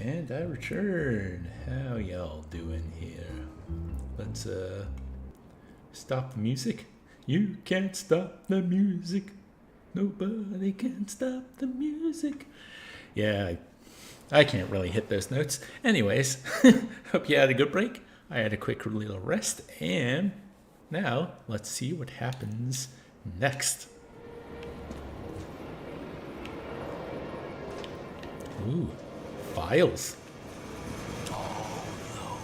And I return. How y'all doing here? Let's stop the music. You can't stop the music. Nobody can stop the music. Yeah, I can't really hit those notes. Anyways, hope you had a good break. I had a quick little rest, and now let's see what happens next. Ooh, files.
All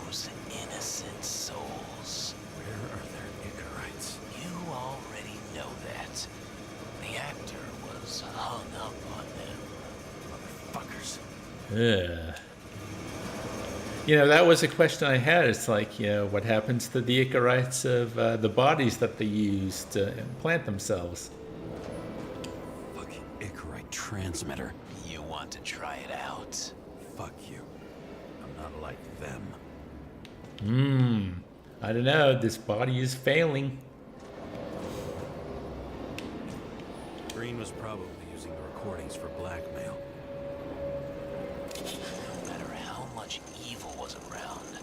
those innocent souls.
Where are their Icarites?
You already know that. The actor was hung up on them.
Motherfuckers.
You know, that was a question I had. It's like, you know, what happens to the Icarites of the bodies that they use to implant themselves?
Fucking Icarite transmitter.
You want to try it out?
Fuck you. I'm not like them.
I don't know. This body is failing.
Green was probably using the recordings for blackmail.
No matter how much evil was around,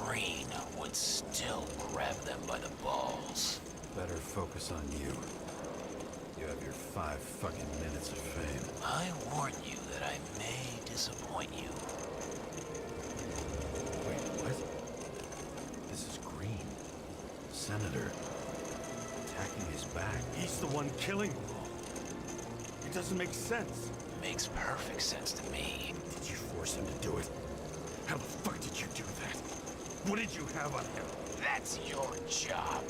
Green would still grab them by the balls.
Better focus on you. You have your 5 fucking minutes of fame.
I warn you that I may disappoint you.
Wait, what? This is Green. Senator. Attacking his back.
He's the one killing them all. It doesn't make sense.
Makes perfect sense to me.
Did you force him to do it? How the fuck did you do that? What did you have on him?
That's your job.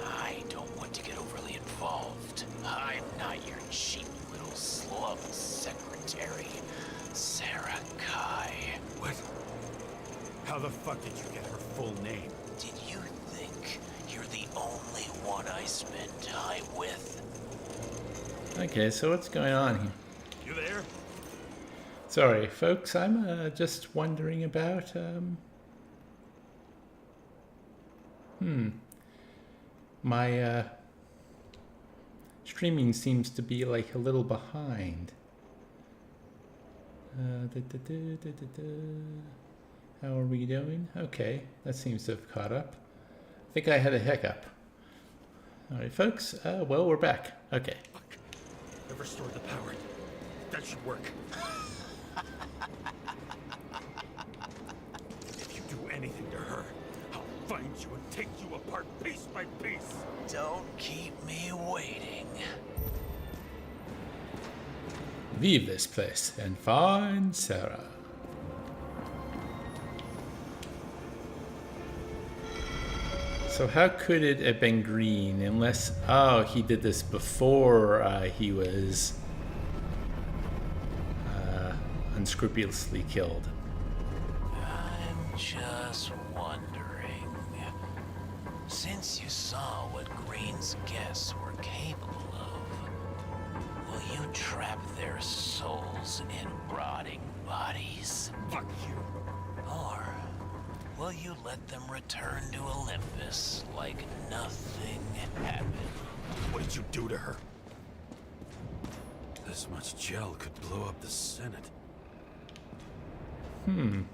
I don't want to get overly involved. I'm not your cheap little slum secretary, Sarah Kai.
What? How the fuck did you get her full name?
Did you think you're the only one I spend time with?
Okay, so what's going on here?
You there?
Sorry, folks. I'm just wondering about... My streaming seems to be like a little behind. How are we doing? Okay, that seems to have caught up. I think I had a hiccup. All right, folks. Well, we're back. Okay.
Fuck. I've restored the power. That should work. If you do anything to her, I'll find you and take you apart piece by piece.
Don't keep me waiting.
Leave this place and find Sarah. So how could it have been Green unless... Oh, he did this before he was unscrupulously killed.
I'm just wondering. Since you saw what Green's guests were capable of, will you trap their souls in rotting bodies?
Fuck you.
Or will you let them return to Olympus like nothing happened?
What did you do to her?
This much gel could blow up the Senate.
You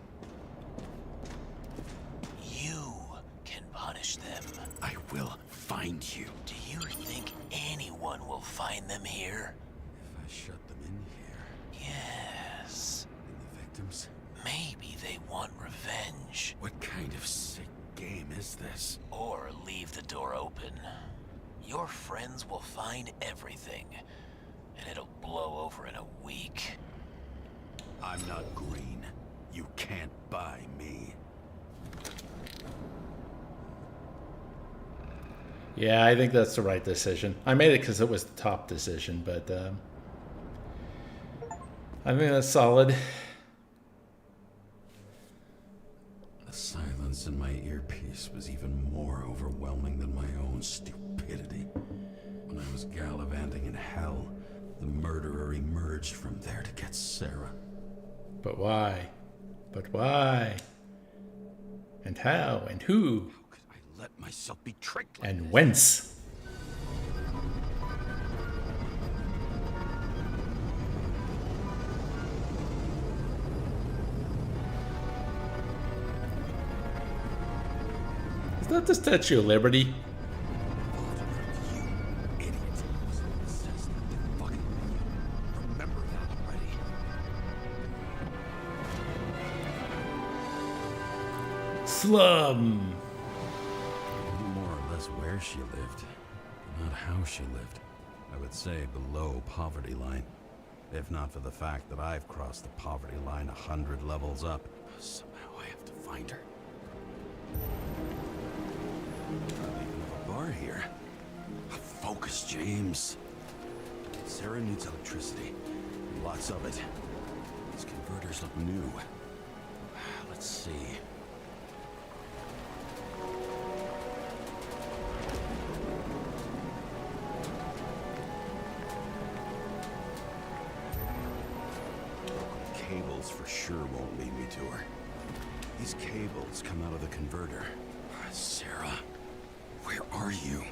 can punish them.
I will find you.
Do you think anyone will find them here?
If I shut them in here,
Yes.
and the victims,
Maybe they want revenge.
what kind of sick game is this?
Or leave the door open. Your friends will find everything, and it'll blow over in a week.
I'm not Green. You can't buy me.
Yeah, I think that's the right decision. I made it because it was the top decision, but I think that's solid.
The silence in my earpiece was even more overwhelming than my own stupidity. When I was gallivanting in hell, the murderer emerged from there to get Sarah.
But why? But why? And how? And who?
How could I let myself be tricked like
And
this?
whence? Is that the Statue of Liberty?
You idiot. Fucking remember that already.
Slum.
I knew more or less where she lived, but not how she lived. I would say below poverty line. If not for the fact that I've crossed the poverty line 100 levels up. Somehow I have to find her. Not even a bar here. Focus, James. Sarah needs electricity. Lots of it. These converters look new. Let's see. Cables for sure won't lead me to her. These cables come out of the converter. Sarah, where are you?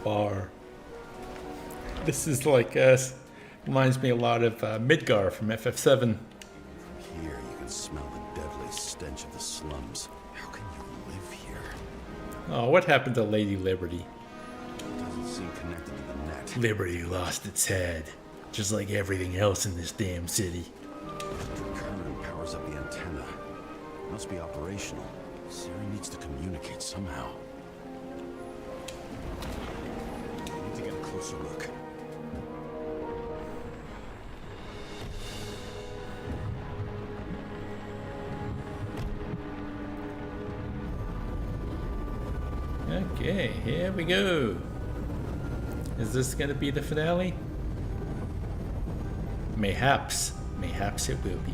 Bar. This is like reminds me a lot of Midgar from FF7.
Here you can smell the deadly stench of the slums. How can you live here?
Oh, what happened to Lady Liberty?
It doesn't seem connected to the net.
Liberty lost its head, just like everything else in this damn city.
Current powers up the antenna. Must be operational. Sarah needs to communicate somehow. I need to get a closer look.
Okay, here we go. Is this gonna be the finale? Mayhaps. Mayhaps it will be.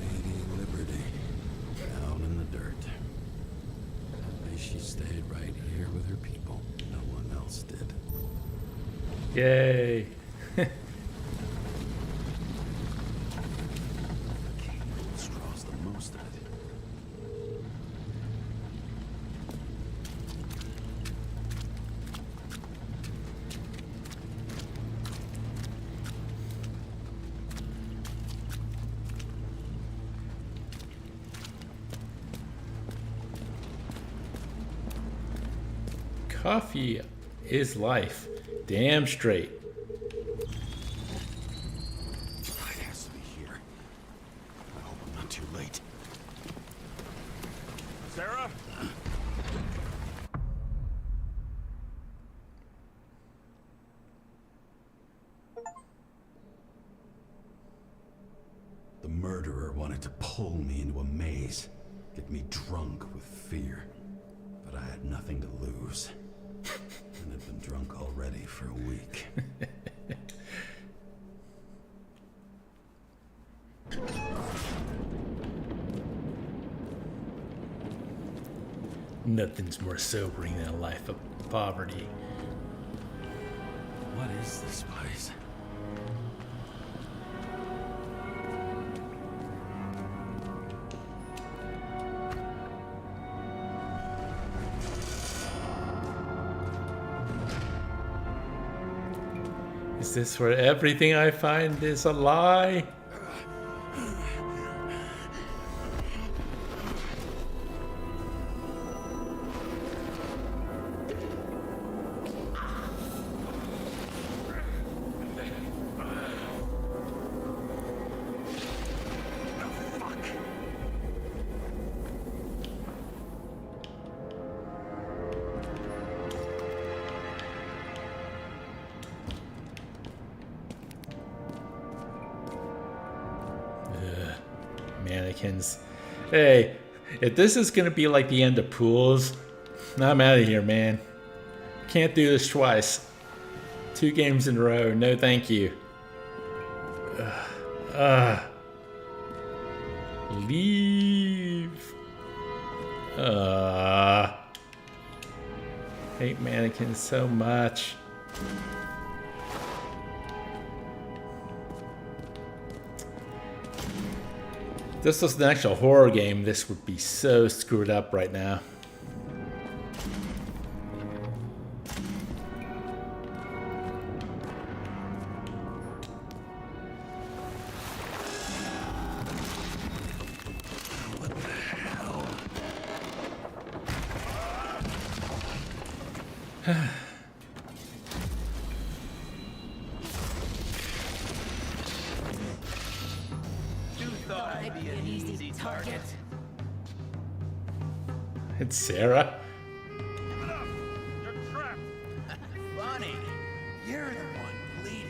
Lady Liberty, down in the dirt. At least she stayed right here with her people. No one else did.
Yay.
Cables draws the most of it.
Coffee is life. Damn straight.
It has to be here. I hope I'm not too late.
Sarah?
The murderer wanted to pull me into a maze, get me drunk with fear. But I had nothing to lose. And had been drunk already for a week.
Nothing's more sobering than a life of poverty.
What is this place?
Is this where everything I find is a lie? Mannequins. Hey, if this is gonna be like the end of Pools, I'm out of here, man. Can't do this twice. 2 games in a row. No, thank you. Leave. Hate mannequins so much. If this was an actual horror game, this would be so screwed up right now.
You thought I'd be an easy target?
It's Sarah.
Give it up! You're trapped!
Bonnie, you're the one bleeding.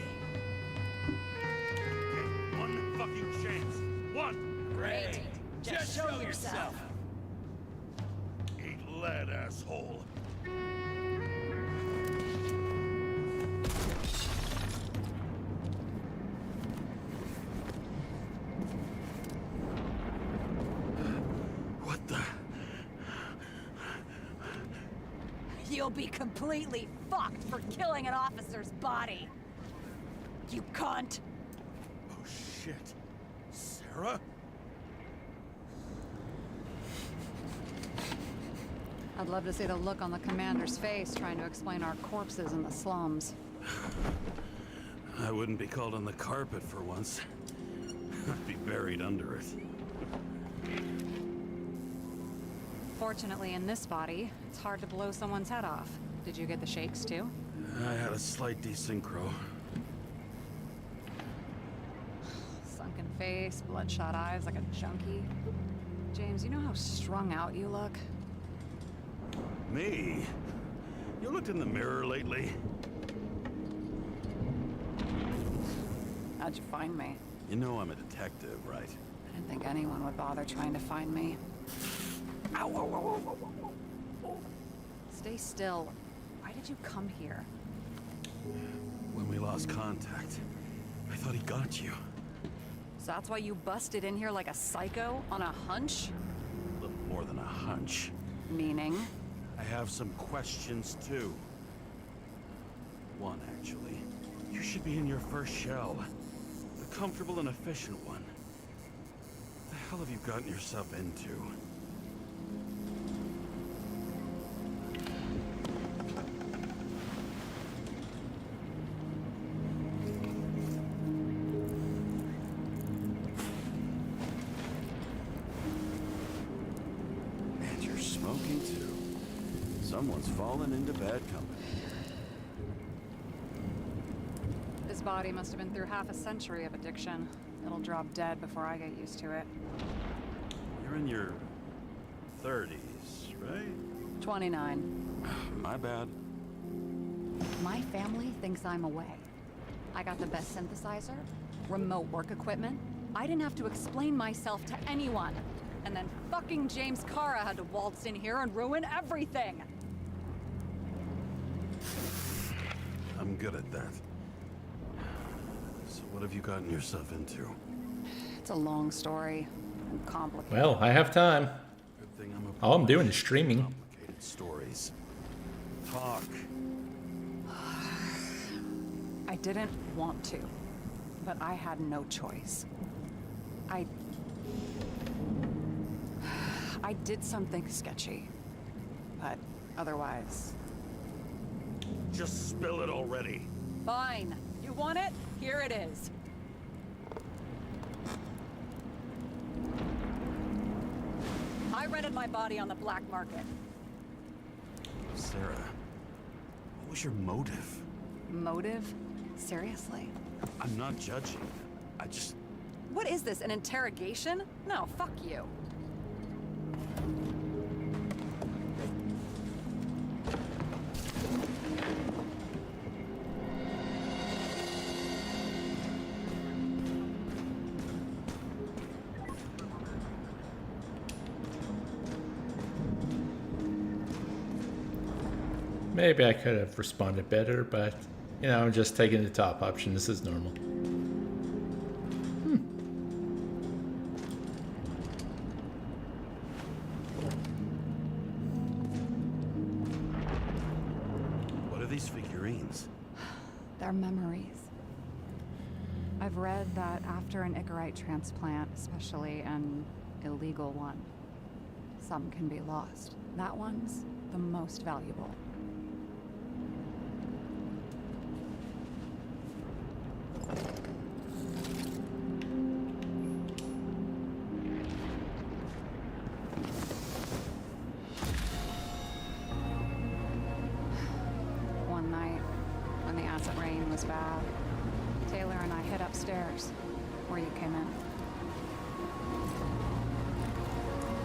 Okay, one fucking chance. One!
Great. Just show yourself.
Eat lead, asshole. What the?
You'll be completely fucked for killing an officer's body. You cunt.
Oh shit. Sarah?
I'd love to see the look on the commander's face trying to explain our corpses in the slums.
I wouldn't be called on the carpet for once. I'd be buried under it.
Fortunately, in this body, it's hard to blow someone's head off. Did you get the shakes too?
I had a slight desynchro.
Sunken face, bloodshot eyes like a junkie. James, you know how strung out you look?
Me? You looked in the mirror lately?
How'd you find me?
You know I'm a detective, right?
I didn't think anyone would bother trying to find me. Ow, ow, ow, ow, ow, ow. Stay still. Why did you come here?
When we lost contact, I thought he got you.
So that's why you busted in here like a psycho on a hunch?
A little more than a hunch.
Meaning?
I have some questions, too. One, actually. You should be in your first shell. The comfortable and efficient one. What the hell have you gotten yourself into? And you're smoking, too. Someone's fallen into bad company.
This body must have been through half a century of addiction. It'll drop dead before I get used to it.
You're in your 30s, right?
29.
My bad.
My family thinks I'm away. I got the best synthesizer, remote work equipment. I didn't have to explain myself to anyone. And then fucking James Kara had to waltz in here and ruin everything.
I'm good at that. So what have you gotten yourself into?
It's a long story and complicated.
Well, I have time.
Good thing I'm a
All I'm doing is streaming.
complicated stories. Talk.
I didn't want to, but I had no choice. I did something sketchy, but otherwise...
Just spill it already.
Fine. You want it? Here it is. I rented my body on the black market.
Sarah, what was your motive?
Motive? Seriously?
I'm not judging. I just...
What is this, an interrogation? No, fuck you.
Maybe I could have responded better, but, you know, I'm just taking the top option. This is normal.
What are these figurines?
They're memories. I've read that after an Icarite transplant, especially an illegal one, some can be lost. That one's the most valuable.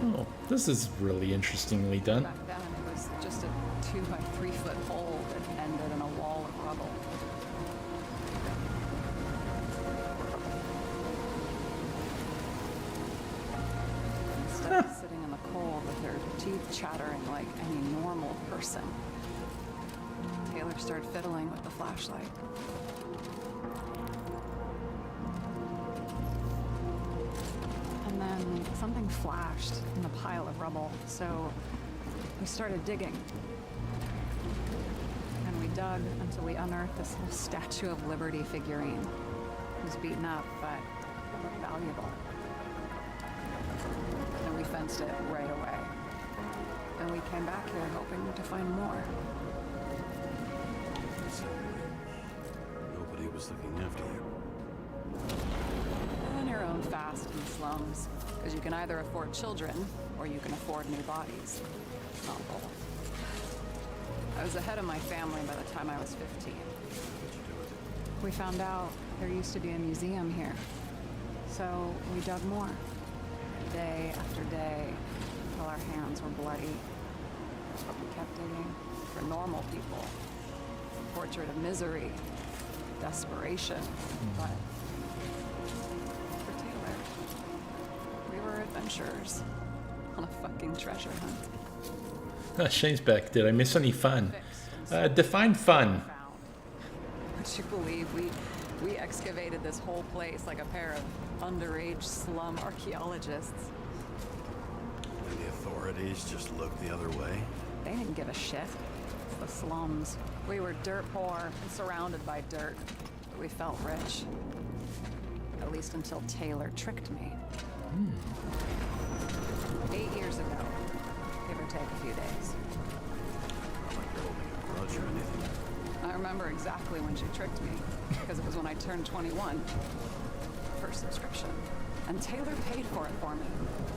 Oh, this is really interestingly done.
Back then, it was just a 2 by 3 foot hole that ended in a wall of rubble. Instead of sitting in the cold with their teeth chattering like any normal person, Taylor started fiddling with the flashlight. And then something flashed in the pile of rubble, so we started digging. And we dug until we unearthed this little Statue of Liberty figurine. It was beaten up, but valuable. And we fenced it right away. And we came back here hoping to find more.
So, nobody was looking after you.
On your own fast in the slums, because you can either afford children or you can afford new bodies. Not both. I was ahead of my family by the time I was 15. We found out there used to be a museum here, so we dug more. Day after day, until our hands were bloody. But we kept digging for normal people. A portrait of misery, desperation, but for Taylor, we were adventurers on a fucking treasure hunt.
Shane's back. Did I miss any fun? Define fun.
Would you believe we excavated this whole place like a pair of underage slum archaeologists?
And the authorities just looked the other way.
They didn't give a shit. It's the slums. We were dirt poor and surrounded by dirt, but we felt rich. At least until Taylor tricked me. 8 years ago, give or take a few days.
Not like you're holding a grudge or anything.
I remember exactly when she tricked me, because it was when I turned 21. First subscription. And Taylor paid for it for me.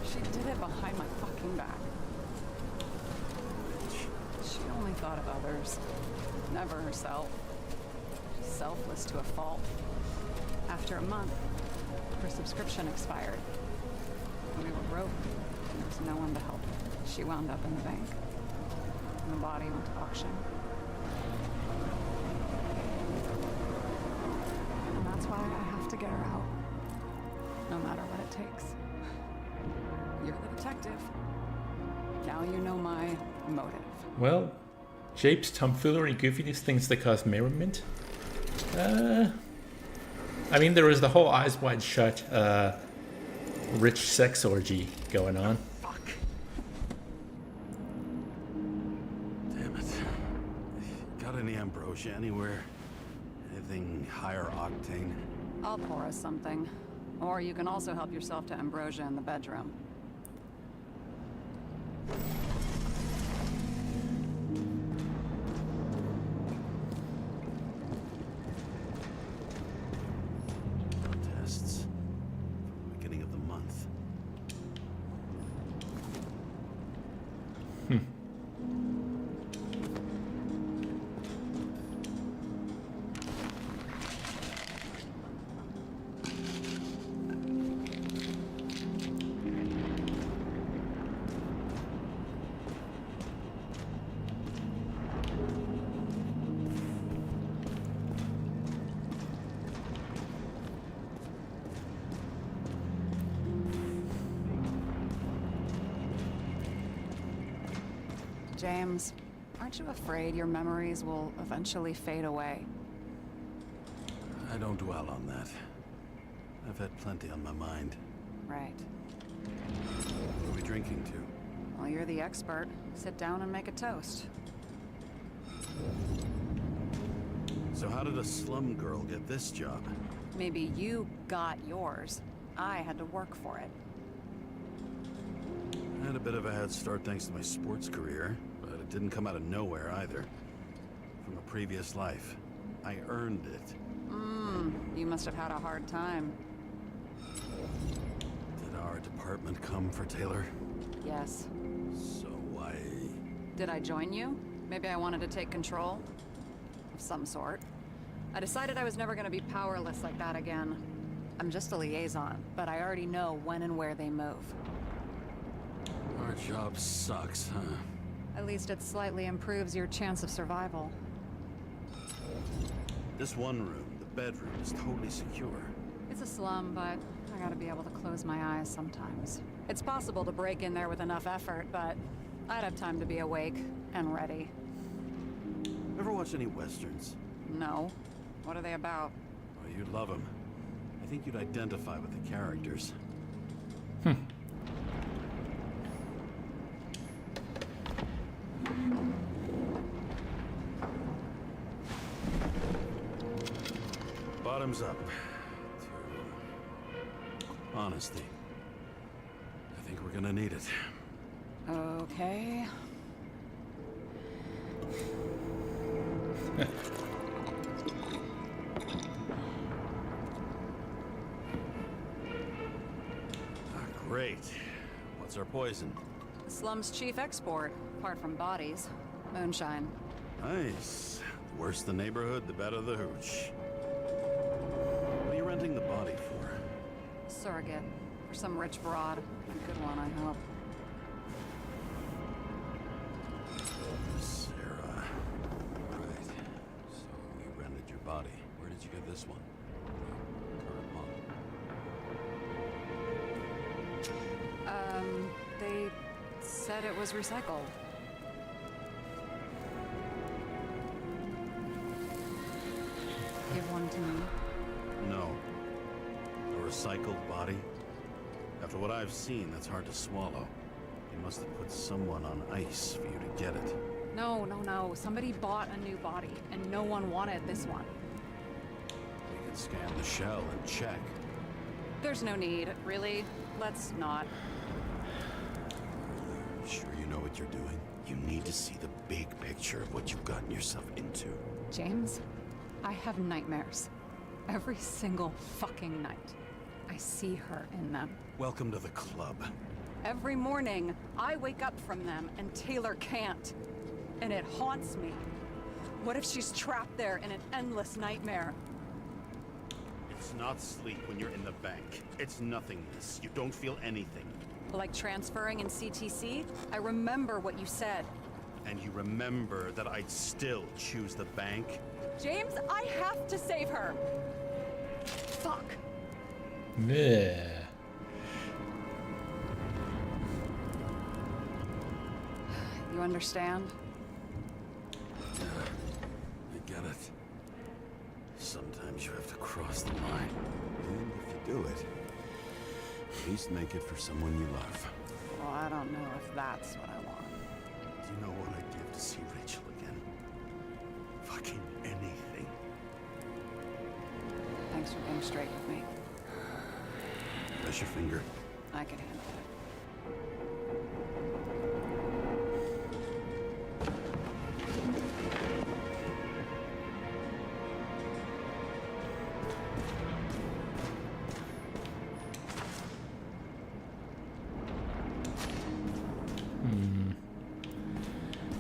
She did it behind my fucking back. She only thought of others, never herself. Selfless to a fault. After a month, her subscription expired. We were broke. There was no one to help. She wound up in the bank. And the body went to auction. And that's why I have to get her out. No matter what it takes. You're the detective. Now you know my motive.
Well, japes, tomfoolery, goofiness, things that cause merriment. I mean, there was the whole Eyes Wide Shut, rich sex orgy going on.
Fuck. Damn it. Got any ambrosia anywhere? Anything higher octane?
I'll pour us something. Or you can also help yourself to ambrosia in the bedroom.
Tests. Beginning of the month.
James, aren't you afraid your memories will eventually fade away?
I don't dwell on that. I've had plenty on my mind.
Right.
What are we drinking to?
Well, you're the expert. Sit down and make a toast.
So how did a slum girl get this job?
Maybe you got yours. I had to work for it.
I had a bit of a head start thanks to my sports career, but it didn't come out of nowhere either. From a previous life. I earned it.
You must have had a hard time.
Did our department come for Taylor?
Yes.
So why...
Did I join you? Maybe I wanted to take control? Of some sort. I decided I was never going to be powerless like that again. I'm just a liaison, but I already know when and where they move.
Our job sucks, huh?
At least it slightly improves your chance of survival.
This one room, the bedroom, is totally secure.
It's a slum, but I gotta be able to close my eyes sometimes. It's possible to break in there with enough effort, but I'd have time to be awake and ready.
Ever watch any westerns?
No. What are they about?
Oh, you'd love them. I think you'd identify with the characters. Bottoms up. To honesty. I think we're gonna need it.
Okay.
Great. What's our poison?
The slum's chief export, apart from bodies. Moonshine.
Nice. The worse the neighborhood, the better the hooch. What are you renting the body for?
Surrogate. For some rich broad. A good one, I hope.
Sarah. Right. So you rented your body. Where did you get this one? Current model.
They said it was recycled. Give one to me.
No. A recycled body? After what I've seen, that's hard to swallow. They must have put someone on ice for you to get it.
No. Somebody bought a new body, and no one wanted this one.
We can scan the shell and check.
There's no need, really. Let's not.
Sure you know what you're doing? You need to see the big picture of what you've gotten yourself into.
James, I have nightmares. Every single fucking night. I see her in them.
Welcome to the club.
Every morning, I wake up from them and Taylor can't. And it haunts me. What if she's trapped there in an endless nightmare?
It's not sleep when you're in the bank. It's nothingness. You don't feel anything.
Like transferring in CTC? I remember what you said.
And you remember that I'd still choose the bank?
James, I have to save her! Fuck.
Yeah.
You understand?
I get it. Sometimes you have to cross the line. And if you do it, at least make it for someone you love.
Well, I don't know if that's what I want.
Do you know what I'd give to see Rachel again? Fucking anything.
Thanks for being straight with me.
Press your finger.
I can handle it.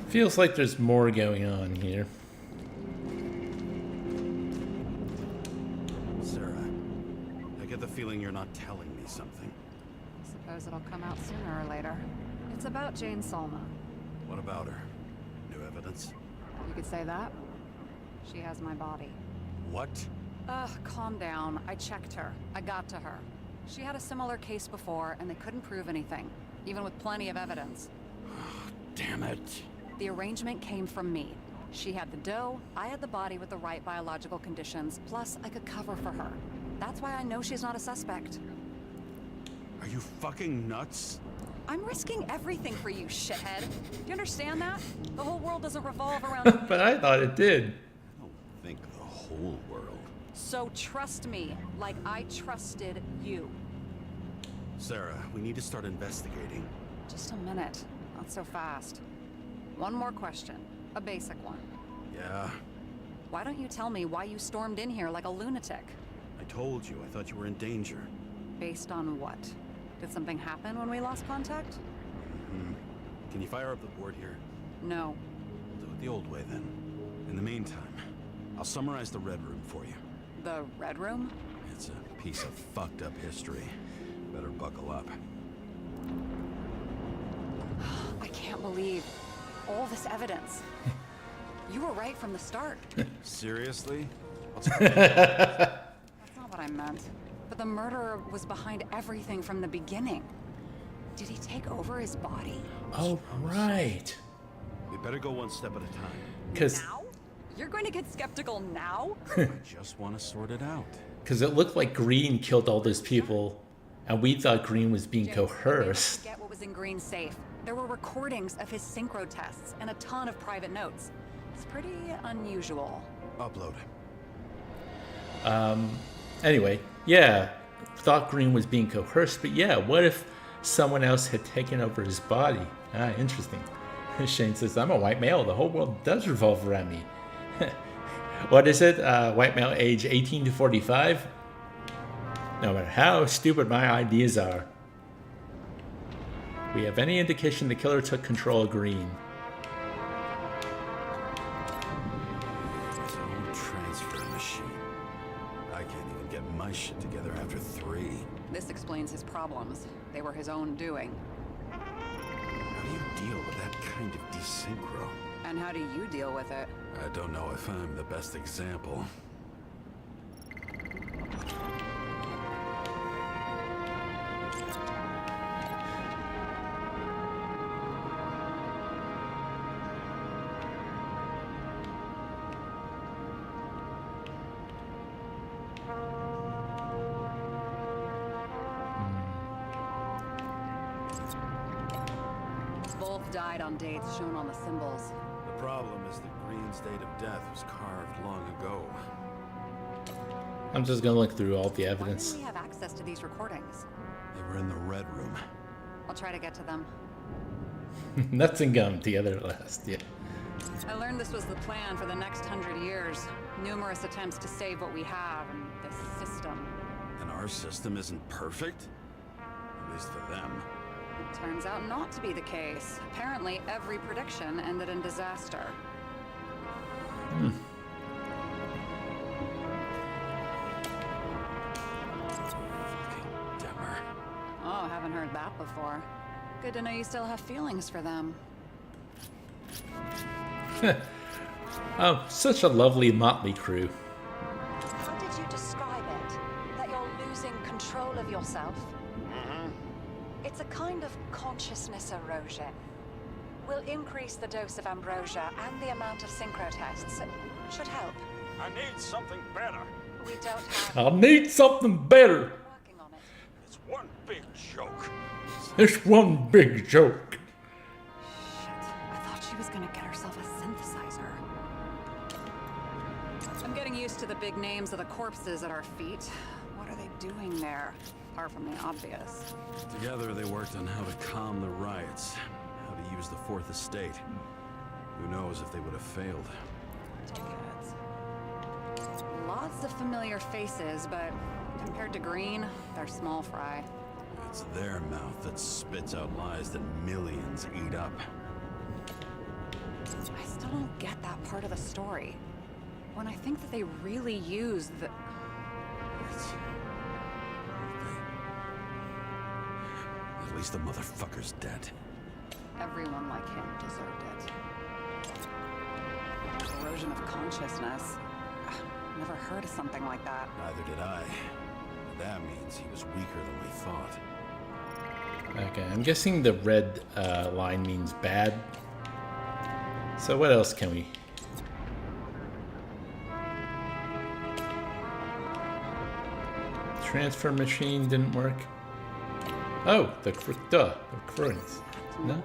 Feels like there's more going on here.
Sarah, I get the feeling you're not telling me something.
Suppose it'll come out sooner or later. It's about Jane Salma.
What about her? New evidence?
You could say that. She has my body.
What?
Calm down. I checked her. I got to her. She had a similar case before, and they couldn't prove anything, even with plenty of evidence.
Damn it.
The arrangement came from me. She had the dough, I had the body with the right biological conditions, plus I could cover for her. That's why I know she's not a suspect.
Are you fucking nuts?
I'm risking everything for you, shithead. Do you understand that? The whole world doesn't revolve around...
But I thought it did.
I don't think the whole world.
So trust me, like I trusted you.
Sarah, we need to start investigating.
Just a minute. Not so fast. One more question. A basic one.
Yeah,
Why don't you tell me why you stormed in here like a lunatic?
I told you. I thought you were in danger.
Based on what? Did something happen when we lost contact?
Can you fire up the board here?
No.
We'll do it the old way then. In the meantime, I'll summarize the Red Room for you.
The Red Room?
It's a piece of fucked up history. Better buckle up.
can't believe all this evidence. You were right from the start.
Seriously?
That's not what I meant. But the murderer was behind everything from the beginning. Did he take over his body?
Oh, right.
We better go one step at a time.
Because
Now? You're going to get skeptical now?
I just want to sort it out.
it looked like Green killed all those people, and we thought Green was being
James,
coerced.
Get what was in Green's safe. There were recordings of his synchro tests and a ton of private notes. It's pretty unusual.
Upload.
Anyway, yeah, thought Green was being coerced, but yeah, what if someone else had taken over his body? Ah, interesting. Shane says, I'm a white male. The whole world does revolve around me. What is it? White male age 18 to 45? No matter how stupid my ideas are. We have any indication the killer took control of Green.
Don't transfer machine. I can't even get my shit together after 3.
This explains his problems. They were his own doing.
How do you deal with that kind of desynchro?
And how do you deal with it?
I don't know if I'm the best example.
Both died on dates shown on the symbols.
The problem is that Green's date of death was carved long ago.
I'm just gonna look through all the
Why
evidence.
didn't we have access to these recordings?
They were in the red room.
I'll try to get to them.
Nuts and gum together at last, yeah.
I learned this was the plan for the next 100 years. Numerous attempts to save what we have in this system.
And our system isn't perfect? At least for them.
Turns out not to be the case. Apparently, every prediction ended in disaster.
Fucking Demmer.
Oh, haven't heard that before. Good to know you still have feelings for them.
Oh, such a lovely motley crew.
How did you describe it? That you're losing control of yourself? It's a kind of consciousness erosion. We'll increase the dose of ambrosia and the amount of synchro tests. Should help.
I need something better.
We don't have...
I'll need something better.
working on it.
It's one big joke.
It's one big joke.
Shit, I thought she was gonna get herself a synthesizer. I'm getting used to the big names of the corpses at our feet. What are they doing there? Apart from the obvious.
Together they worked on how to calm the riots, how to use the Fourth Estate. Who knows if they would have failed.
Dickheads. Lots of familiar faces, but compared to Green, they're small fry.
It's their mouth that spits out lies that millions eat up.
I still don't get that part of the story. When I think that they really use the...
It's... At least the motherfucker's dead.
Everyone like him deserved it. Erosion of consciousness. Never heard of something like that.
Neither did I. That means he was weaker than we thought.
Okay, I'm guessing the red line means bad. So what else can we... Transfer machine didn't work. Oh, the recordings. No?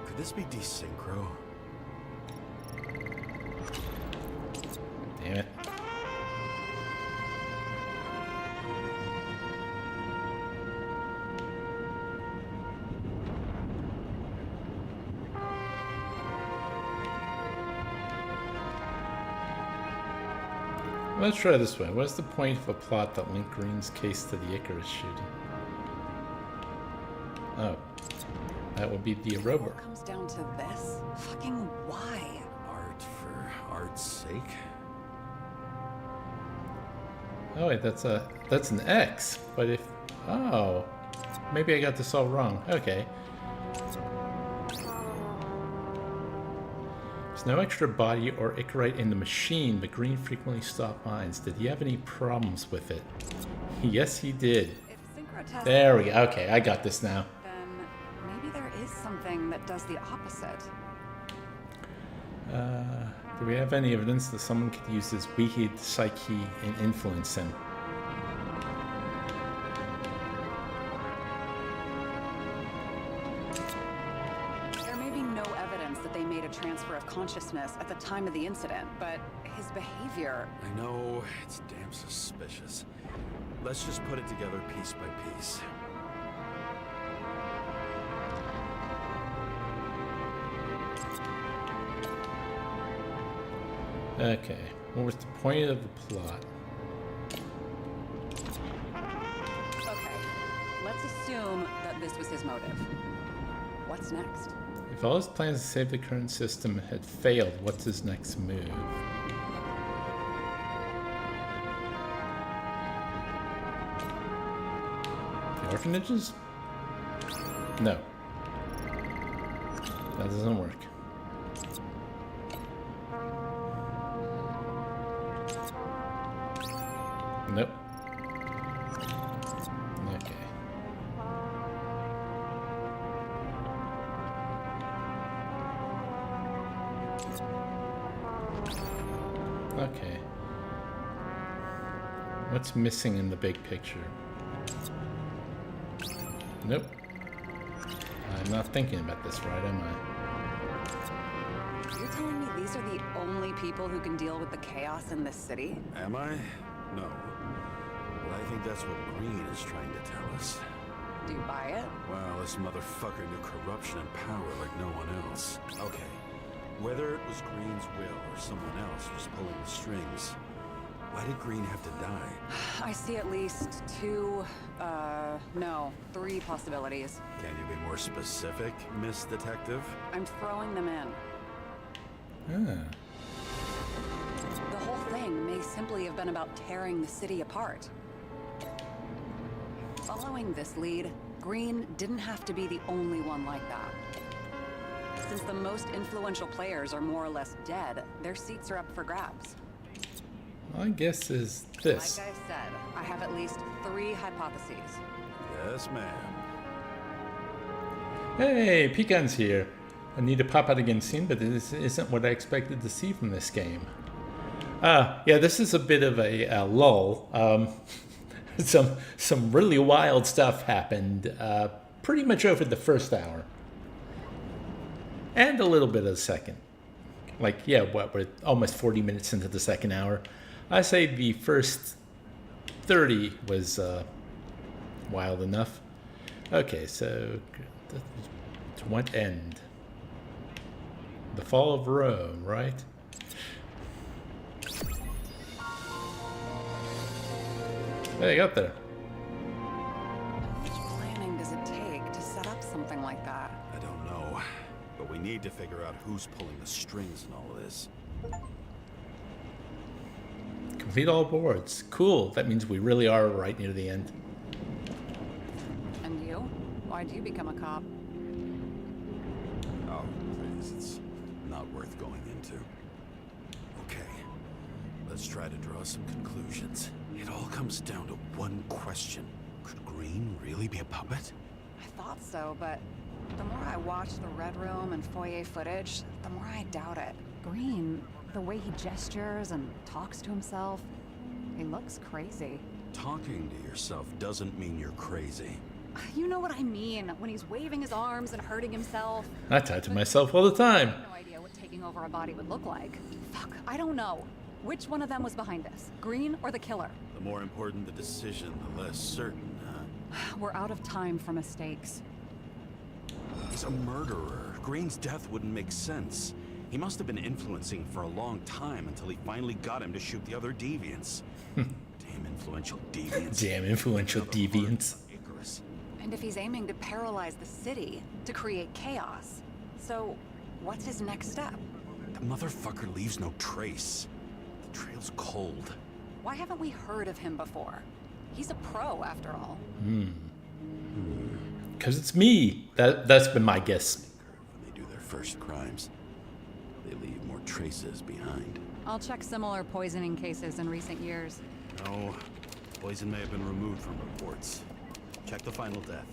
Could this be desynchro?
Damn it. Let's try this way. What's the point of a plot that linked Green's case to the Icarus shooting? Oh. That would be the Aurora.
It comes down to this? Fucking why?
Art for art's sake?
Oh wait, that's an X. But if... Oh. Maybe I got this all wrong. Okay. There's no extra body or Icarite in the machine, but Green frequently stopped mines. Did he have any problems with it? Yes, he did.
If synchrotest...
There we go. Okay, I got this now.
Then maybe there is something that does the opposite.
Do we have any evidence that someone could use his wicked psyche and influence him?
There may be no evidence that they made a transfer of consciousness at the time of the incident, but his behavior...
I know, it's damn suspicious. Let's just put it together piece by piece.
Okay, what was the point of the plot?
Okay, let's assume that this was his motive. What's next?
If all his plans to save the current system had failed, what's his next move? The orphanages? No. That doesn't work. Nope. Okay. Okay. What's missing in the big picture? Nope. I'm not thinking about this right, am I?
You're telling me these are the only people who can deal with the chaos in this city?
Am I? No. But I think that's what Green is trying to tell us.
Do you buy it?
Well, this motherfucker knew corruption and power like no one else. Okay. Whether it was Green's will or someone else was pulling the strings, why did Green have to die?
I see at least three possibilities.
Can you be more specific, Miss Detective?
I'm throwing them in.
Ah.
The whole thing may simply have been about tearing the city apart. Following this lead, Green didn't have to be the only one like that. Since the most influential players are more or less dead, their seats are up for grabs.
My guess is this.
Like I said, I have at least three hypotheses.
Yes, ma'am.
Hey, Pecan's here. I need to pop out again soon, but this isn't what I expected to see from this game. Yeah, this is a bit of a lull. Some really wild stuff happened pretty much over the first hour. And a little bit of the second. Like, yeah, we're almost 40 minutes into the second hour. I say the first 30 was wild enough. Okay, so to what end? The fall of Rome, right? Hey, you got there.
How much planning does it take to set up something like that?
I don't know, but we need to figure out who's pulling the strings in all of this.
Complete all boards. Cool. That means we really are right near the end.
And you? Why'd you become a cop?
Oh, please, it's not worth going into. Okay, let's try to draw some conclusions. It all comes down to one question. Could Green really be a puppet?
I thought so, but the more I watch the Red Room and foyer footage, the more I doubt it. Green, the way he gestures and talks to himself, he looks crazy.
Talking to yourself doesn't mean you're crazy.
You know what I mean, when he's waving his arms and hurting himself.
I talk to myself all the time.
I have no idea what taking over a body would look like. Fuck, I don't know. Which one of them was behind this? Green or the killer?
The more important the decision, the less certain, huh?
We're out of time for mistakes.
He's a murderer. Green's death wouldn't make sense. He must have been influencing for a long time until he finally got him to shoot the other deviants. Damn influential deviants.
Damn influential deviants.
Icarus.
And if he's aiming to paralyze the city, to create chaos, so what's his next step?
The motherfucker leaves no trace. The trail's cold.
Why haven't we heard of him before? He's a pro, after all.
Because it's me. That's been my guess.
When they do their first crimes, they leave more traces behind.
I'll check similar poisoning cases in recent years.
No, poison may have been removed from reports. Check the final death.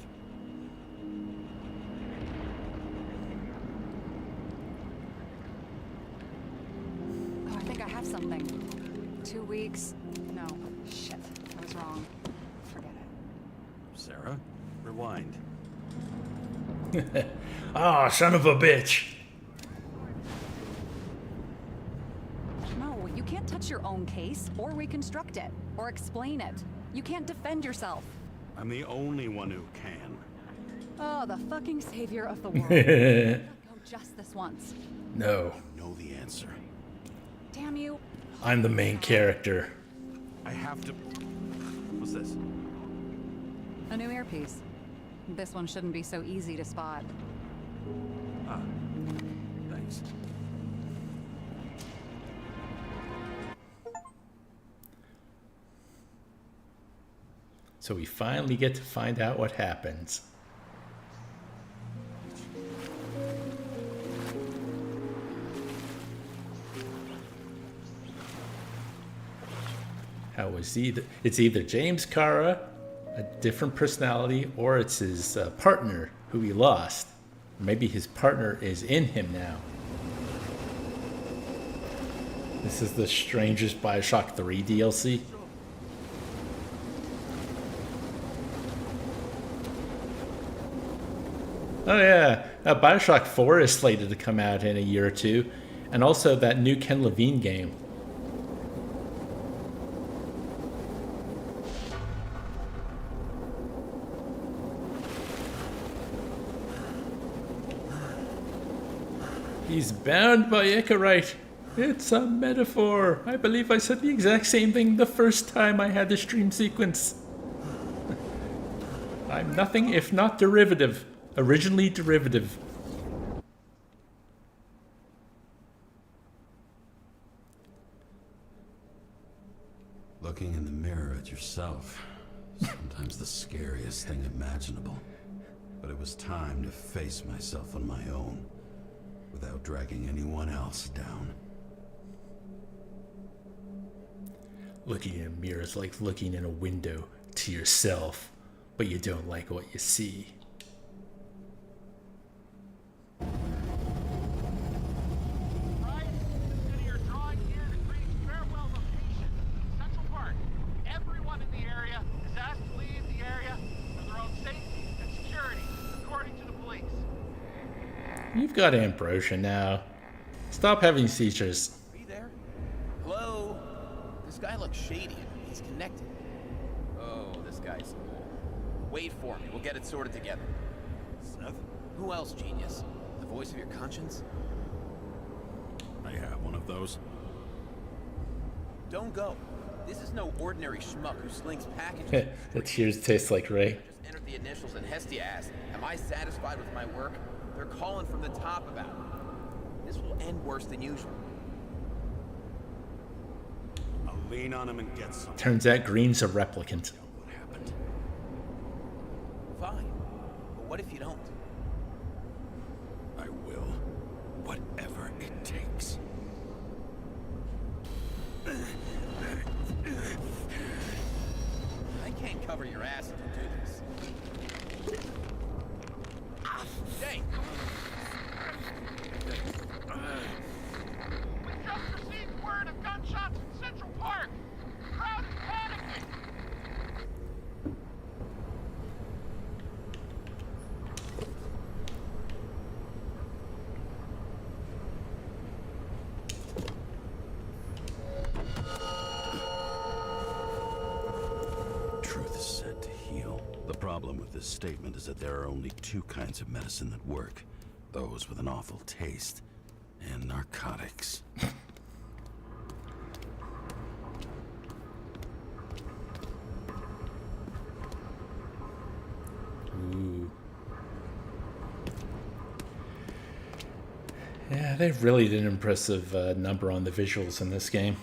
Oh, I think I have something. 2 weeks. No, shit. I was wrong. Forget it.
Sarah, rewind.
Ah, son of a bitch.
No, you can't touch your own case, or reconstruct it, or explain it. You can't defend yourself.
I'm the only one who can.
Oh, the fucking savior of the world. Let go just this once.
No,
I know the answer.
Damn you.
I'm the main character.
I have to... What's this?
A new earpiece. This one shouldn't be so easy to spot.
Ah, thanks.
So we finally get to find out what happens. How was it's either James Kara, a different personality, or it's his partner who he lost. Maybe his partner is in him now. This is the strangest Bioshock 3 DLC. Oh yeah, Bioshock 4 is slated to come out in a year or two, and also that new Ken Levine game. He's bound by Icarite. It's a metaphor. I believe I said the exact same thing the first time I had the stream sequence. I'm nothing if not derivative. Originally derivative.
Looking in the mirror at yourself, sometimes the scariest thing imaginable. But it was time to face myself on my own, without dragging anyone else down.
Looking in a mirror is like looking in a window to yourself, but you don't like what you see.
Right? Consider your drawing here to create farewell location. Central Park. Everyone in the area is asked to leave the area for their own safety and security, according to the police.
You've got ambrosia now. Stop having seizures.
Are you there? Hello? This guy looks shady. He's connected. Oh, this guy's cool. Wait for me. We'll get it sorted together.
Seth?
Who else, genius? The voice of your conscience?
I have one of those.
Don't go. This is no ordinary schmuck who slings packages.
The tears taste like Ray.
Just entered the initials and Hestia asked, am I satisfied with my work? They're calling from the top about it. This will end worse than usual.
I'll lean on him and get some.
Turns out Green's a replicant.
What happened?
Fine. But what if you don't?
I will. Whatever it takes.
I can't cover your ass if you do this. Hey!
We just received word of gunshots in Central Park. Crowd is panicking.
Truth is said to heal. The problem with this statement is that there are only two kinds of medicine that work. Those with an awful taste and narcotics.
Ooh. Yeah, they really did an impressive number on the visuals in this game.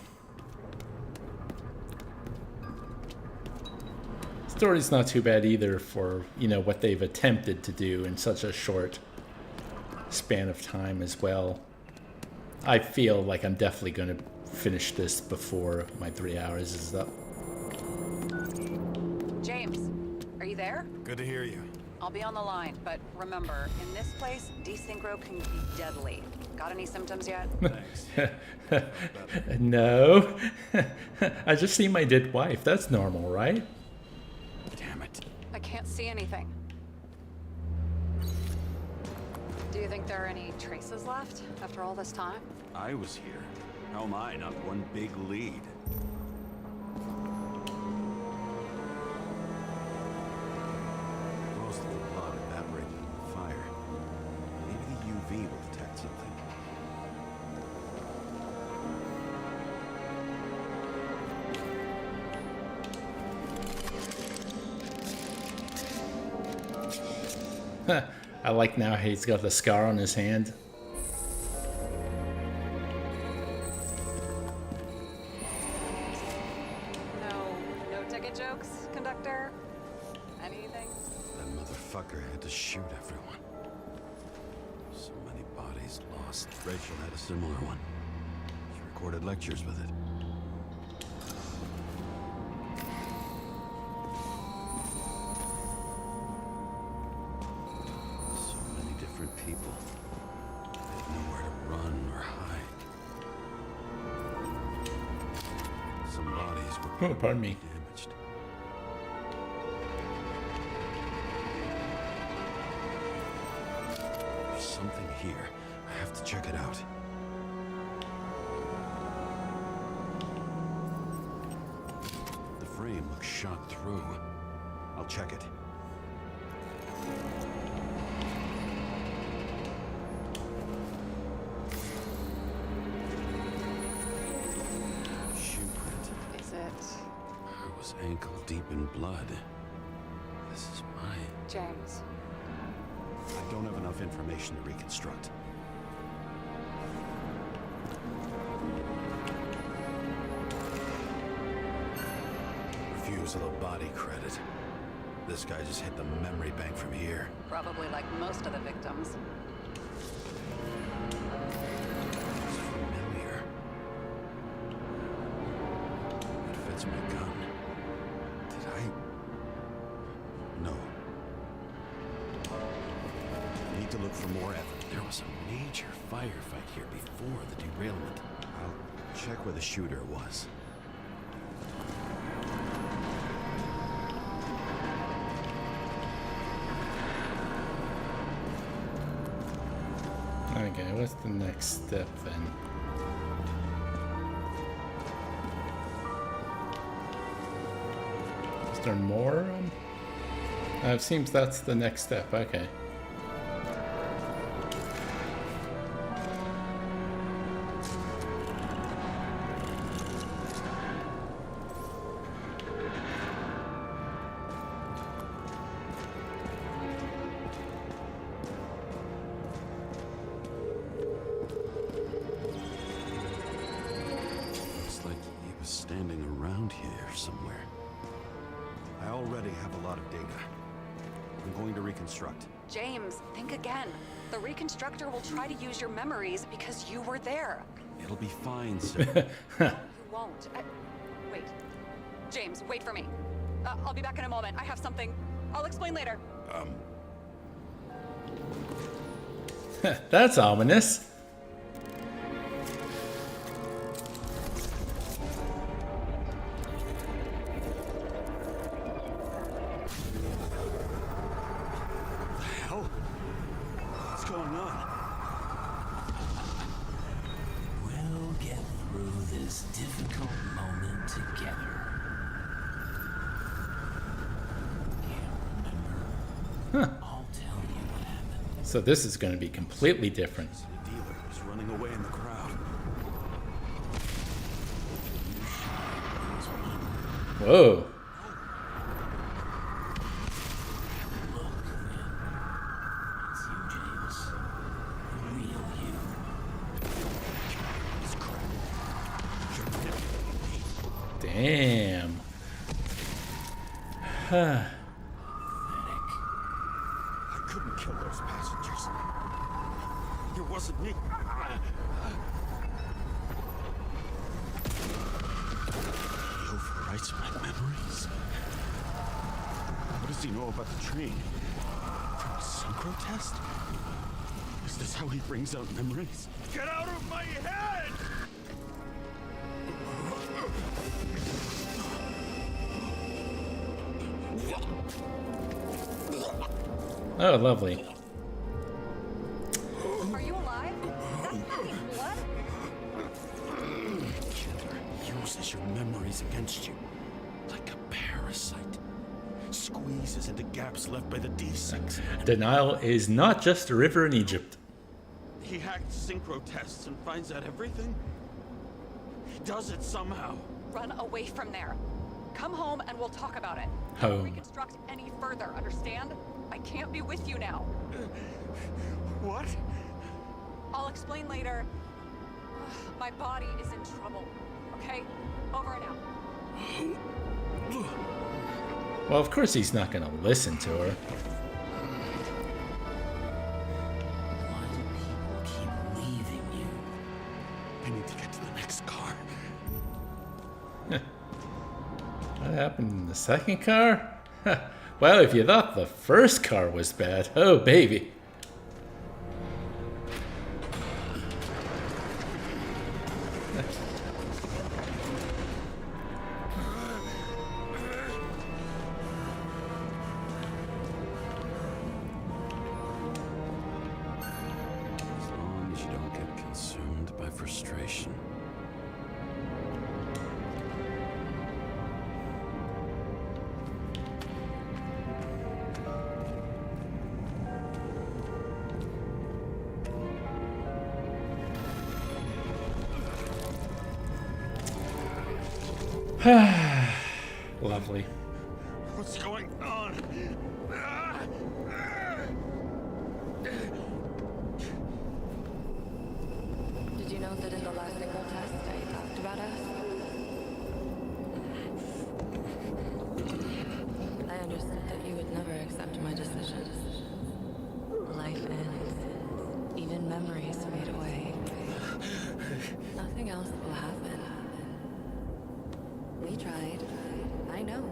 Story's not too bad either for, you know, what they've attempted to do in such a short span of time as well. I feel like I'm definitely going to finish this before my 3 hours is up.
James, are you there?
Good to hear you.
I'll be on the line, but remember, in this place, desynchro can be deadly. Got any symptoms yet?
Thanks.
No. I just see my dead wife. That's normal, right?
Damn it.
I can't see anything. Do you think there are any traces left after all this time?
I was here. How am I not one big lead? Most of the blood evaporated in the fire. Maybe the UV will detect something.
I like now he's got the scar on his hand.
No ticket jokes, conductor? Anything?
That motherfucker had to shoot everyone. So many bodies lost. Rachel had a similar one. She recorded lectures with it. So many different people. They had nowhere to run or hide. Some bodies were
Oh, pardon me.
damaged. There's something here. I have to check it out. The frame looks shot through. I'll check it. Shoe print.
Is it
I was ankle deep in blood. This is mine.
James?
I don't have enough information to reconstruct. Refusal of body credit. This guy just hit the memory bank from here.
Probably like most of the victims.
It's familiar. It fits my gun. Did I? No. I need to look for more evidence. There was a major firefight here before the derailment. I'll check where the shooter was.
Okay, what's the next step then? Is there more? It seems that's the next step. Okay.
Looks like he was standing around here somewhere. I already have a lot of data. I'm going to reconstruct.
James, think again. The reconstructor will try to use your memories because you were there.
It'll be fine, sir.
You won't. Wait. James, wait for me. I'll be back in a moment. I have something. I'll explain later.
That's ominous.
The hell? What's going on?
We'll get through this difficult moment together. Can't remember. I'll tell you what happened.
So this is going to be completely different.
The dealer was running away in the crowd.
Whoa.
It's you, James. The real you.
Damn.
I couldn't kill those passengers. It wasn't me.
He overwrites my memories. What does he know about the train? From a synchro test? Is this how he brings out memories? Get out of my head!
Oh, lovely.
Are you alive? That's fucking blood?
Killer uses your memories against you. Like a parasite. Squeezes into gaps left by the D6.
The Nile is not just a river in Egypt.
He hacked synchro tests and finds out everything? He does it somehow.
Run away from there. Come home and we'll talk about it.
Home.
Don't reconstruct any further, understand? I can't be with you now.
What?
I'll explain later. My body is in trouble. Okay? Over and out.
Well, of course he's not going to listen to her.
Why do people keep leaving you?
I need to get to the next car.
What happened in the second car? Well, if you thought the first car was bad, oh baby.
As long as you don't get consumed by frustration.
Lovely.
What's going on?
Did you know that in the last single test I talked about us? I understood that you would never accept my decisions. Life ends. Even memories fade away. Nothing else will happen. We tried. I know.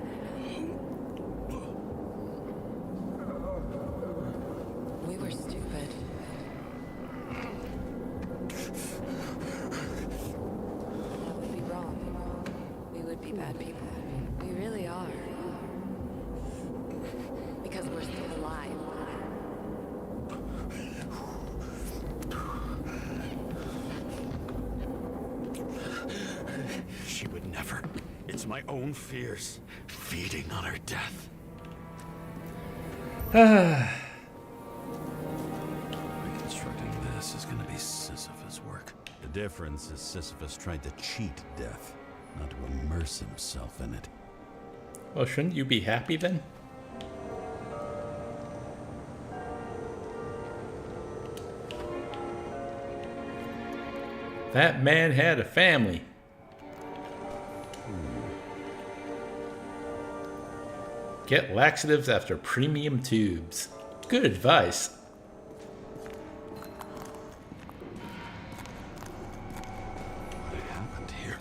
We were stupid. That would be wrong. We would be bad people. We really are. Because we're still alive.
She would never. It's my own fears feeding on her death.
Reconstructing this is going to be Sisyphus' work. The difference is Sisyphus tried to cheat death, not to immerse himself in it.
Well, shouldn't you be happy then? That man had a family. Get laxatives after premium tubes. Good advice.
What happened here?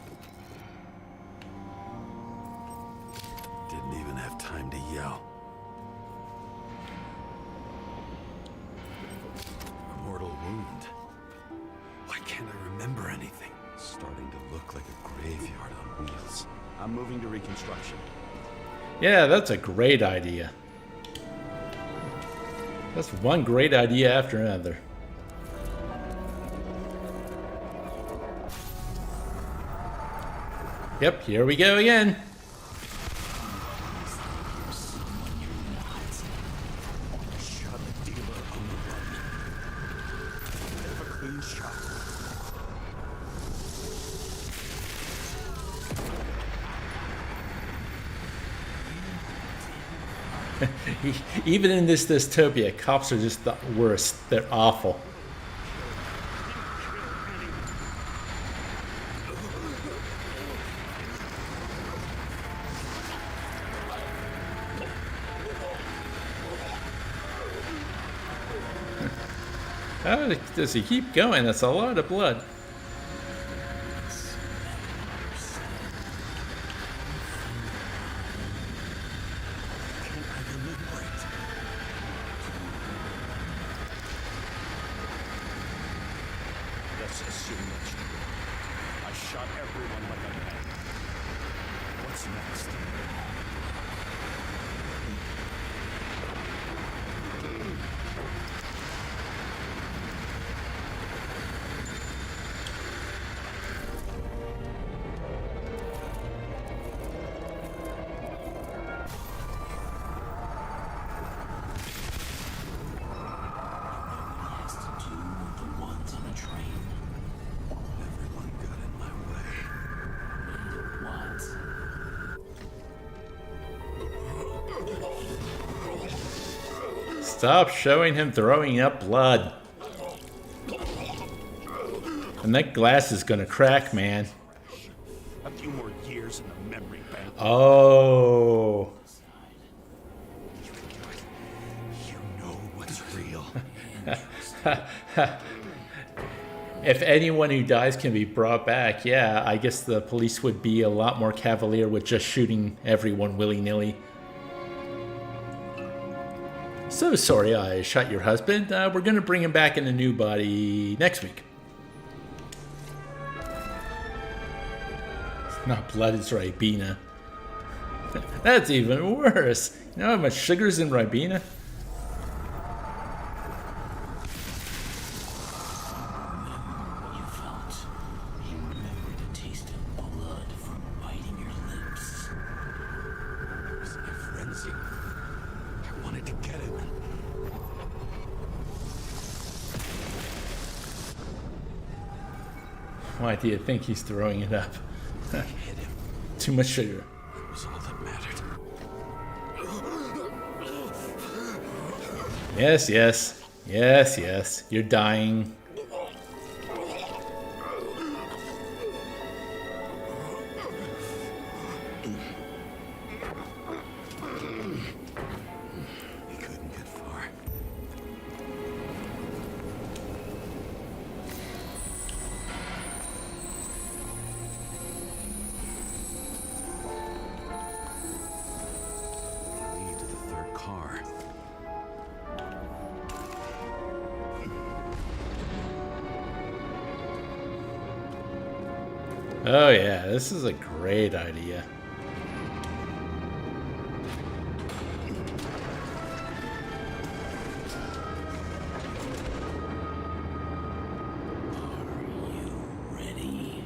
Didn't even have time to yell. A mortal wound. Why can't I remember anything? It's starting to look like a graveyard on wheels.
I'm moving to reconstruction.
Yeah, that's a great idea. That's one great idea after another. Yep, here we go again.
Shot the dealer on the run. Have a clean shot.
Even in this dystopia, cops are just the worst. They're awful. How does he keep going? That's a lot of blood.
Let's assume that's true. I shot everyone like a man. What's next?
Stop showing him throwing up blood. And that glass is gonna crack, man.
A few more years in the memory bank.
Oh.
You know what's real.
If anyone who dies can be brought back, yeah, I guess the police would be a lot more cavalier with just shooting everyone willy-nilly. So sorry I shot your husband. We're going to bring him back in a new body next week. It's not blood, it's Ribena. That's even worse. You know how much sugar's in Ribena?
You felt. You remembered the taste of blood from biting your lips.
It was in a frenzy. I wanted to get him.
Why do you think he's throwing it up? Too much sugar.
That was all that mattered.
Yes, yes. Yes, yes. You're dying.
He couldn't get far. Lead to the third car.
Oh yeah, this is a great idea.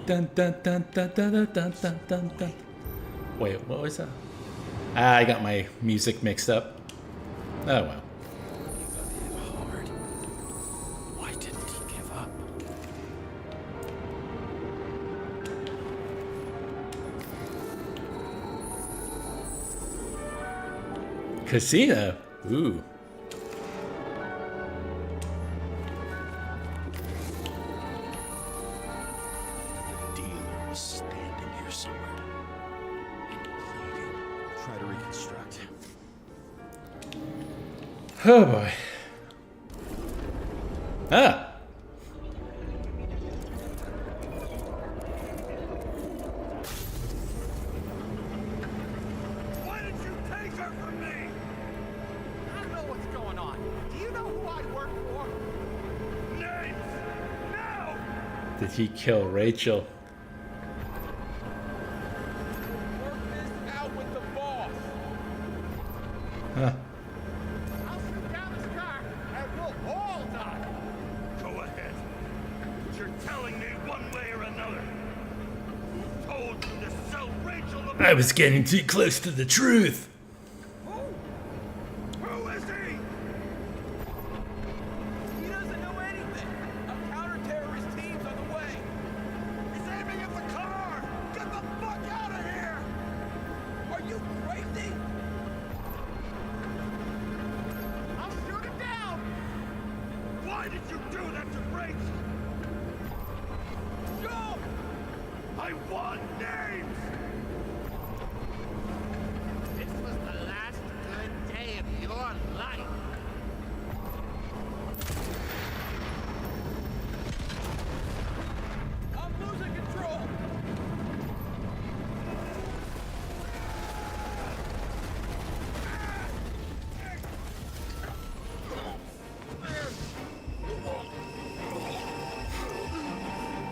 Dun dun dun dun dun dun dun dun dun dun. Wait, what was that? I got my music mixed up. Oh well.
Hard. Why didn't he give up?
Casino. Ooh.
The dealer was standing here somewhere. Bleeding. Try to reconstruct.
Oh boy. Ah.
Why did you take her from me? I don't know what's going on. Do you know who I work for? Names! Now!
Did he kill Rachel?
Work this out with the boss.
Huh.
I'll shoot down this car and we'll all die. Go ahead. But you're telling me one way or another. Who told you to sell Rachel the
I was getting too close to the truth.
Who is he? He doesn't know anything. A counter-terrorist team's on the way. He's aiming at the car. Get the fuck out of here! Are you crazy? I'll shoot him down. Why did you do that to Rachel? Shoot! I want names. This was the last good day of your life. I'm losing control.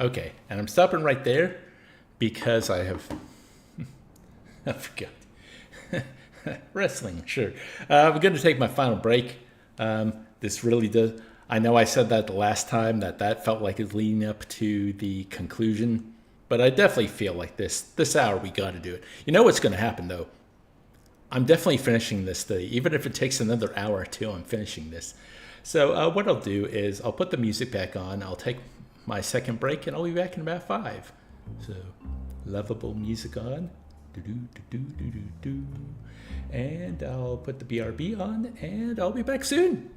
Okay, and I'm stopping right there because I have... I forgot. Wrestling, sure. I'm going to take my final break. This really does... I know I said that the last time, that felt like it's leading up to the conclusion. But I definitely feel like this hour we got to do it. You know what's going to happen, though? I'm definitely finishing this today. Even if it takes another hour or two, I'm finishing this. So what I'll do is I'll put the music back on. I'll take my second break, and I'll be back in about 5. So, lovable music on. Do-do-do-do-do-do-do. And I'll put the BRB on, and I'll be back soon.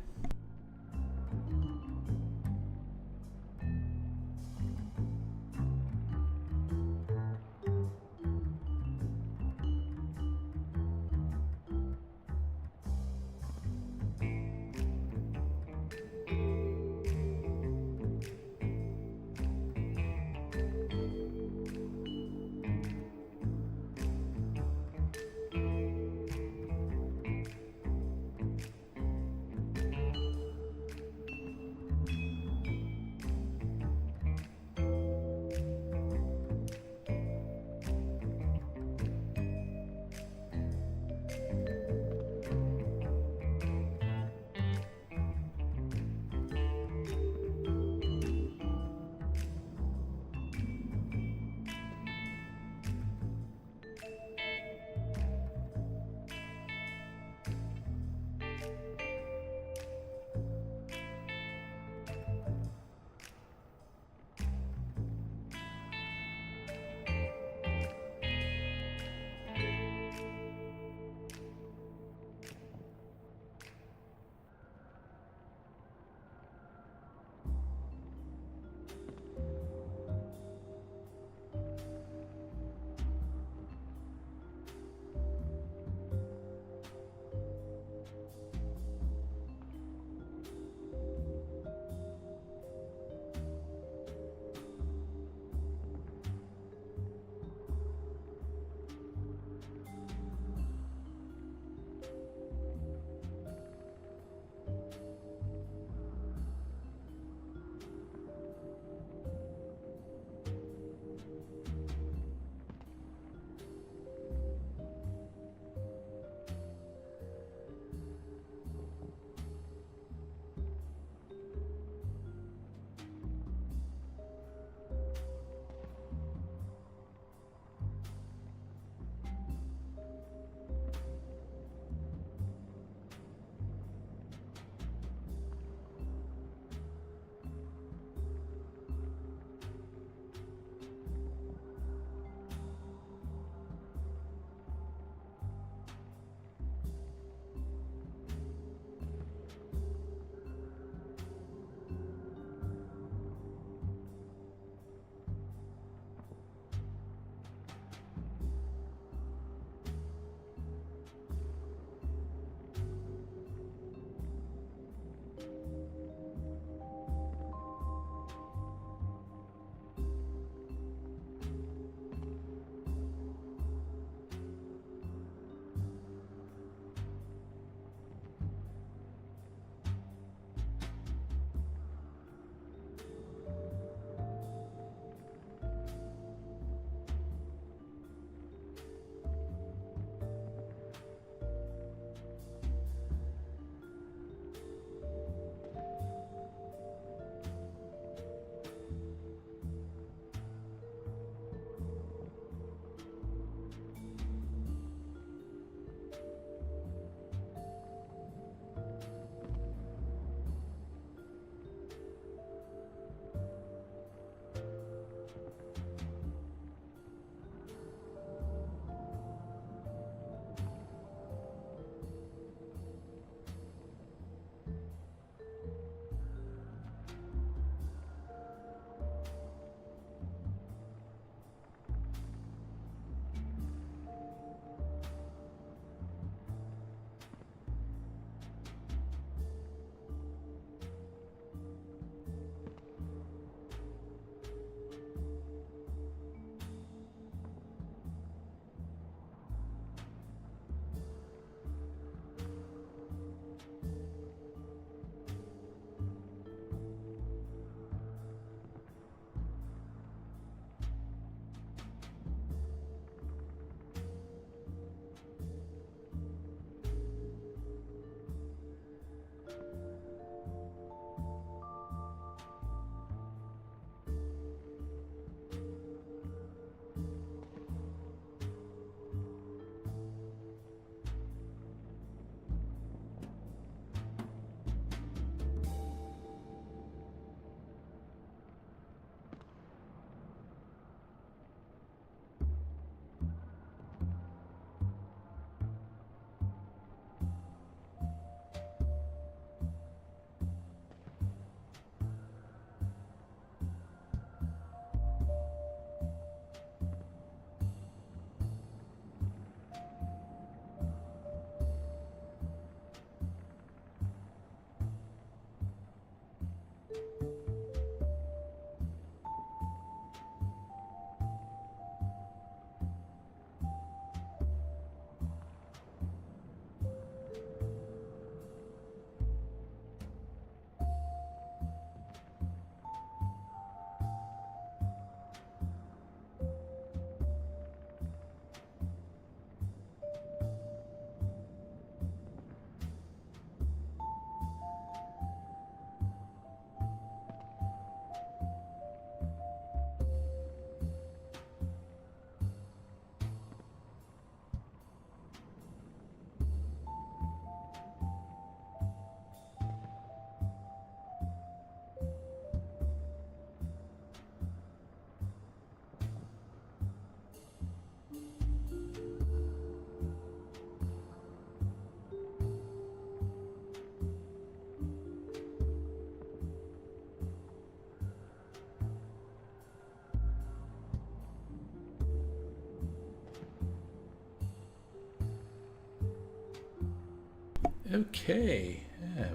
Okay,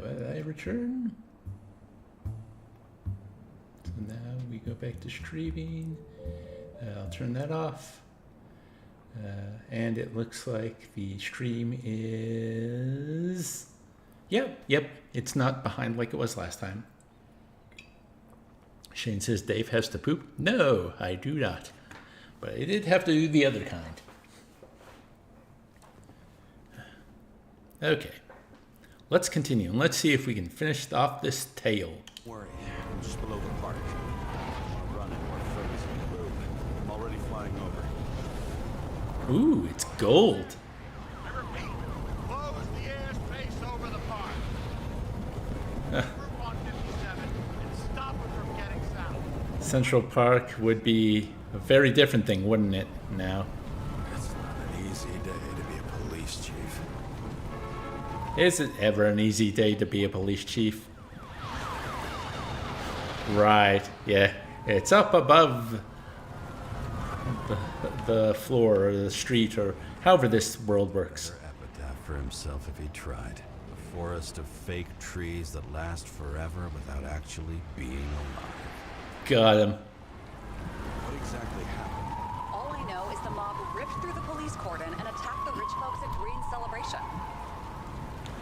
will I return? So now we go back to streaming. I'll turn that off. And it looks like the stream is... Yep, it's not behind like it was last time. Shane says Dave has to poop. No, I do not. But I did have to do the other kind. Okay. Let's continue, and let's see if we can finish off this tale.
Don't worry, I'm just below the park. I'm running more furnace and lube. I'm already flying over.
Ooh, it's gold.
I repeat, close the airspace over the park. Group on 57 and stop it from getting south.
Central Park would be a very different thing, wouldn't it, now?
It's not an easy day to be a police chief.
Is it ever an easy day to be a police chief? Right, yeah. It's up above the floor or the street or however this world works.
Epitaph for himself if he tried. A forest of fake trees that last forever without actually being alive.
Got him.
What exactly happened?
All I know is the mob ripped through the police cordon and attacked the rich folks at Green's celebration.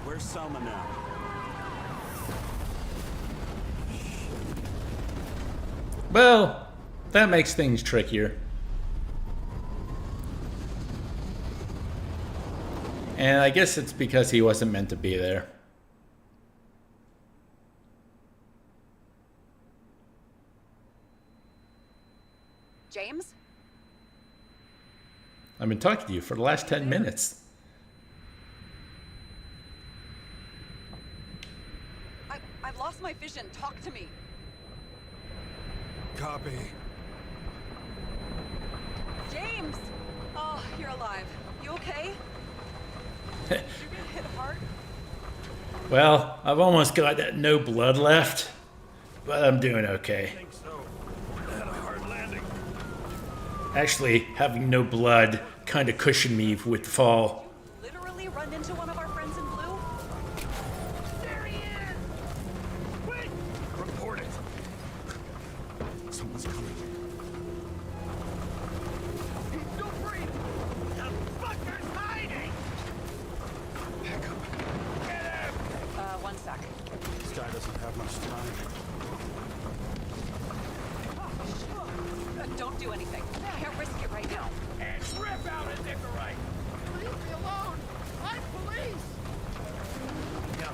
Where's Selma now?
Well, that makes things trickier. And I guess it's because he wasn't meant to be there.
James?
I've been talking to you for the last 10 minutes.
I've lost my vision. Talk to me.
Copy.
James! Oh, you're alive. You okay? Did you get hit hard?
Well, I've almost got no blood left, but I'm doing okay.
I think so. I had a hard landing.
Actually, having no blood kind of cushioned me with the fall.
Literally run into one of our friends in blue?
There he is! Quick!
Report it. Someone's coming.
He's still breathing! The fucker's hiding!
Back up.
Get him!
One sec.
This guy doesn't have much time.
Don't do anything. Can't risk it right now.
And rip out a Nicorite! Leave me alone! I'm police! No!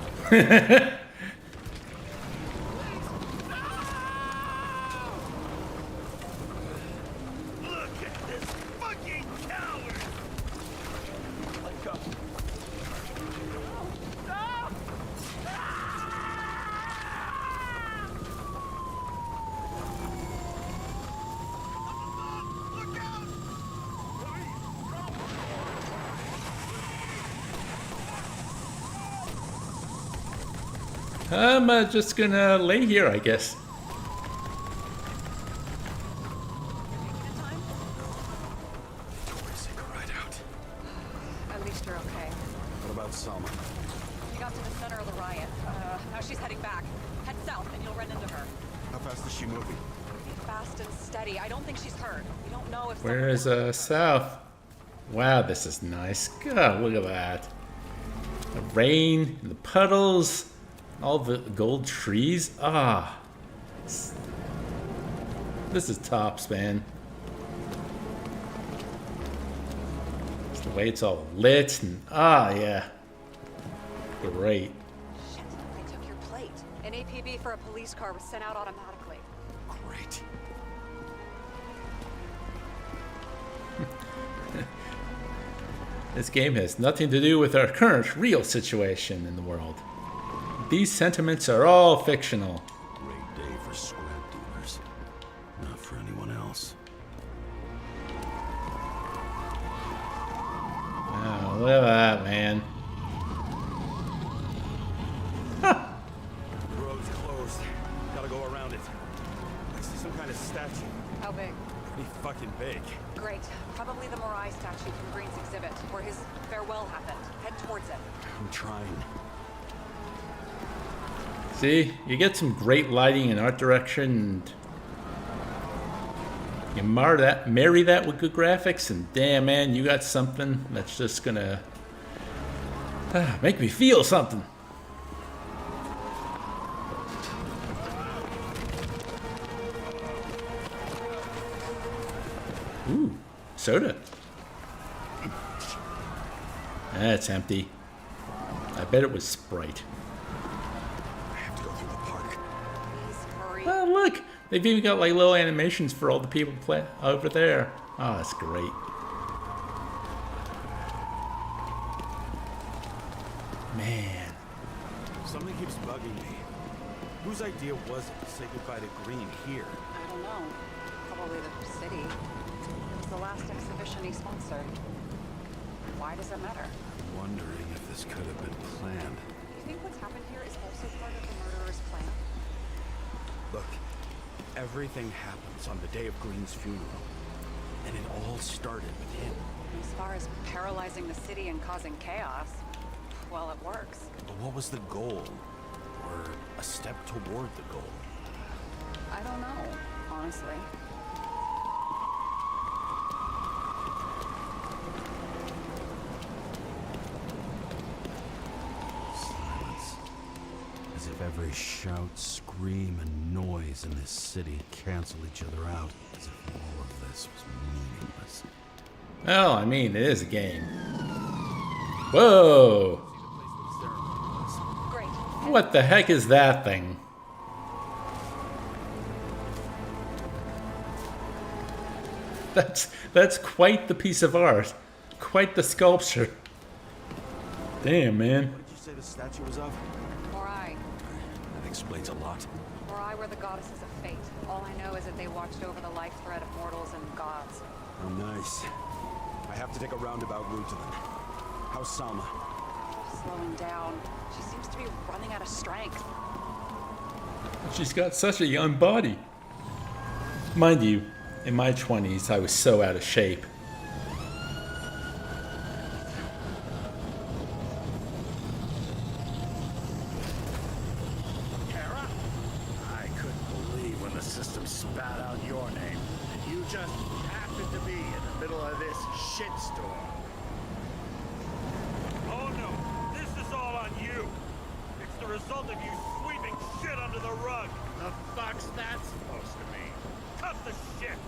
Look at this fucking coward! Let go. Stop! Look out!
I'm just gonna lay here, I guess.
Doors take a ride out.
At least you're okay.
What about Selma?
She got to the center of the riot. Now she's heading back. Head south and you'll run into her.
How fast is she moving?
Pretty fast and steady. I don't think she's hurt. We don't know if
Where is south? Wow, this is nice. God, look at that. The rain, the puddles, all the gold trees. Ah. This is tops, man. It's the way it's all lit and yeah. Great.
Shit, they took your plate. An APB for a police car was sent out automatically.
Great.
This game has nothing to do with our current real situation in the world. These sentiments are all fictional.
Great day for scrap dealers. Not for anyone else.
Wow, look at that, man.
The road's closed. Gotta go around it. I see some kind of statue.
How big?
Pretty fucking big.
Great. Probably the Morai statue from Green's exhibit, where his farewell happened. Head towards it.
I'm trying.
See, you get some great lighting and art direction, and you marry that with good graphics, and damn, man, you got something that's just gonna make me feel something. Ooh, soda. That's empty. I bet it was Sprite.
I have to go through the park.
Please hurry.
Oh, look! They've even got like little animations for all the people play over there. Oh, that's great. Man.
Something keeps bugging me. Whose idea was it to say goodbye to Green here?
I don't know. Probably the city. It was the last exhibition he sponsored. Why does it matter?
Wondering if this could have been planned.
Do you think what's happened here is also part of the murderer's plan?
Look, everything happens on the day of Green's funeral. And it all started with him.
As far as paralyzing the city and causing chaos, well, it works.
But what was the goal? Or a step toward the goal?
I don't know, honestly.
Silence. As if every shout, scream, and noise in this city cancel each other out. As if all of this was meaningless.
Well, I mean, it is a game. Whoa!
Great.
What the heck is that thing? That's quite the piece of art. Quite the sculpture. Damn, man.
What did you say the statue was of?
Morai.
That explains a lot.
Morai were the goddesses of fate. All I know is that they watched over the life thread of mortals and gods.
Oh, nice. I have to take a roundabout route to them. How's Salma?
Slowing down. She seems to be running out of strength.
She's got such a young body. Mind you, in my 20s, I was so out of shape.
Kara? I couldn't believe when the system spat out your name, and you just happened to be in the middle of this shitstorm. Oh no, this is all on you. It's the result of you sweeping shit under the rug. The fuck's that supposed to mean? Cut the shit.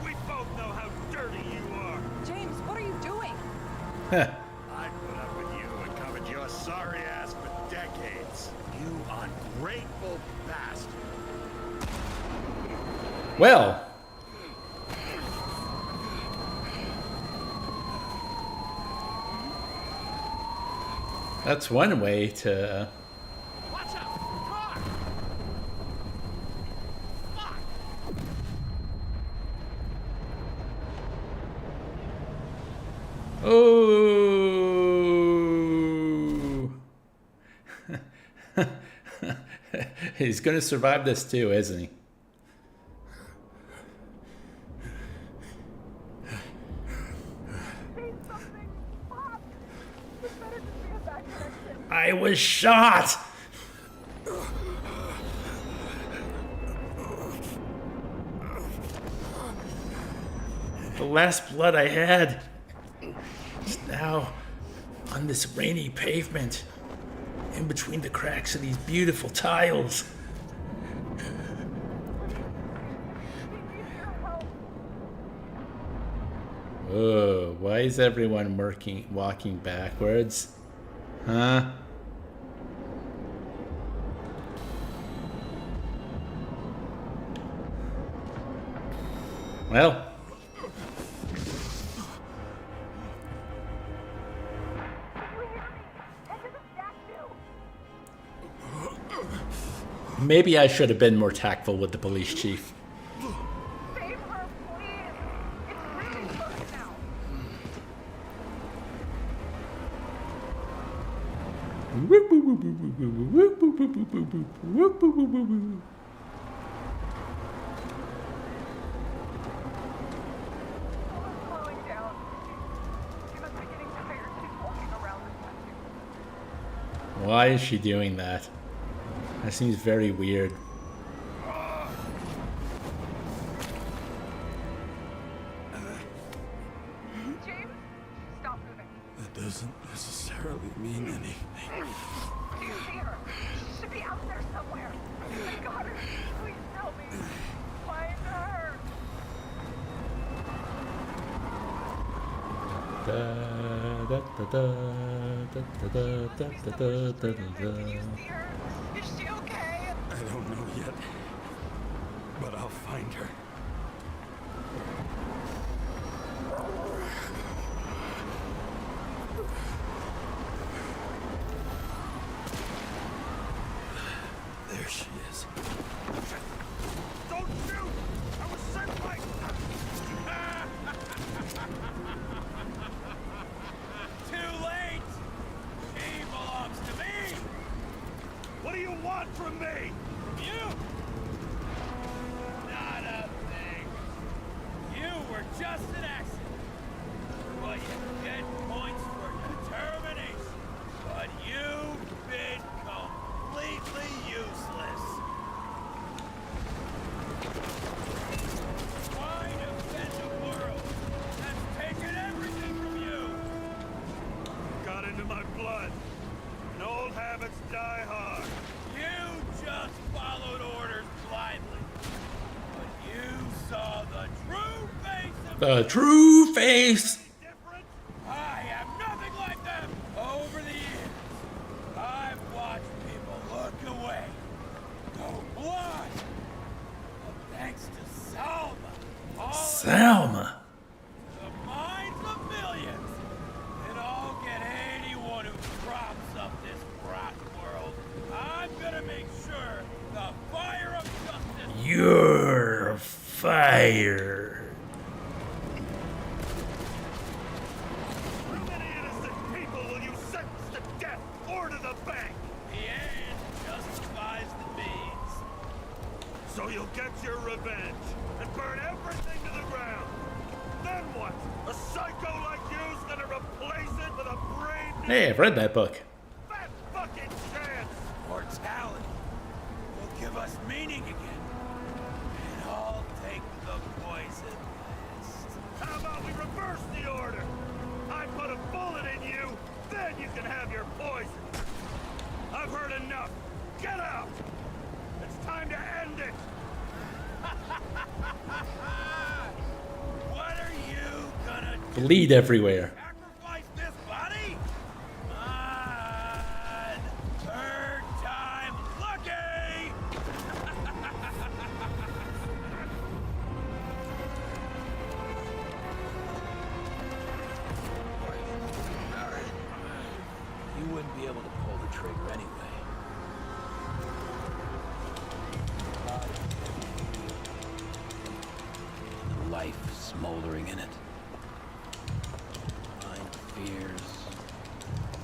We both know how dirty you are.
James, what are you doing?
I put up with you and covered your sorry ass for decades. You ungrateful bastard.
Well. That's one way to...
Watch out! Car! Fuck!
Oh! He's gonna survive this too, isn't he? I was shot! The last blood I had is now on this rainy pavement, in between the cracks of these beautiful tiles. Whoa, why is everyone walking backwards? Huh? Well. Maybe I should have been more tactful with the police chief.
Save her, please. It's really close now. Slowing down. She must be getting tired. She's walking around the statue.
Why is she doing that? That seems very weird.
James, stop moving.
That doesn't necessarily mean anything.
Do you see her? She should be out there somewhere. I got her. Please help me. Find her.
Da, da, da, da, da, da, da, da, da, da, da.
Do you see her? Is she okay?
I don't know yet, but I'll find her. There she is.
Don't shoot! I was sent by... Too late! She belongs to me! What do you want from me? From you? Not a thing. You were just an accident. But you get points for determination. But you've been completely useless. Why defend a world that's taken everything from you? Got into my blood. And old habits die hard. You just followed orders blindly. But you saw the true face of
The true face.
different. I am nothing like them. Over the years, I've watched people look away, go blind. But thanks to Salma, all
Salma.
the minds of millions, and I'll get anyone who props up this rotten world. I'm gonna make sure the fire of justice.
You're fired.
How many innocent people will you sentence to death or to the bank? The end justifies the means. So you'll get your revenge and burn everything to the ground. Then what? A psycho like you's gonna replace it with a brain new
Hey, I've read that book.
fat fucking chance. Mortality will give us meaning again. And I'll take the poison list. How about we reverse the order? I put a bullet in you, then you can have your poison. I've heard enough. Get out! It's time to end it! What are you gonna do?
Bleed everywhere.
Sacrifice this body? On third time lucky!
You wouldn't be able to pull the trigger anyway. The life smoldering in it. Mind fears,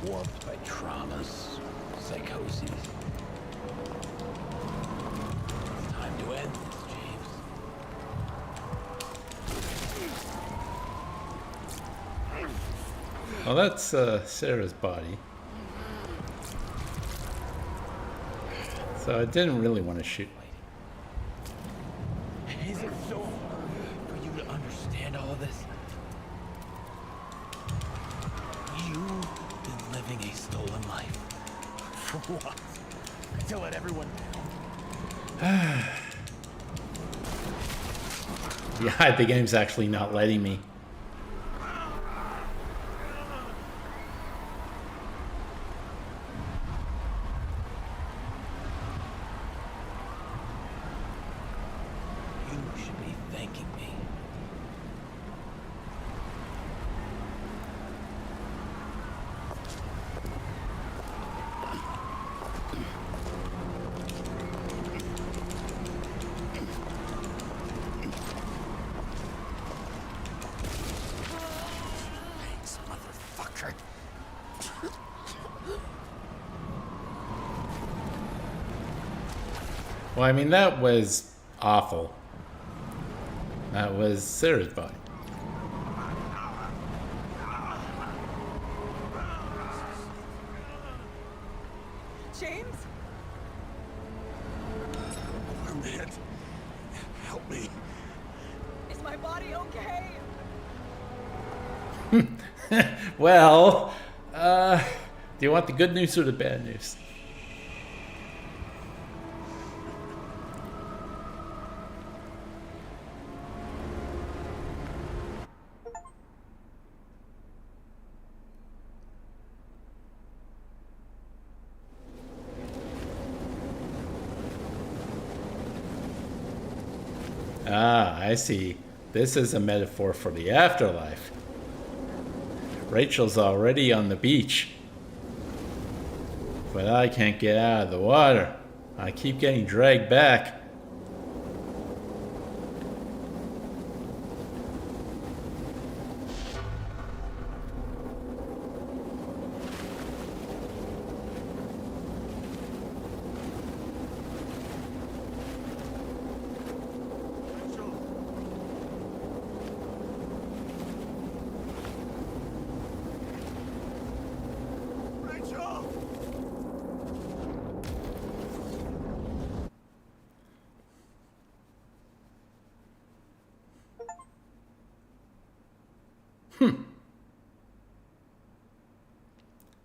warped by traumas, psychoses. It's time to end this, James.
Well, that's Sarah's body. So I didn't really want to shoot.
Is it so hard for you to understand all of this? You've been living a stolen life. For what? To let everyone down.
Yeah, the game's actually not letting me.
You should be thanking me.
Thanks, motherfucker.
Well, I mean, that was awful. That was Sarah's body.
James?
man. Help me.
Is my body okay?
Well, do you want the good news or the bad news? Ah, I see. This is a metaphor for the afterlife. Rachel's already on the beach. But I can't get out of the water. I keep getting dragged back.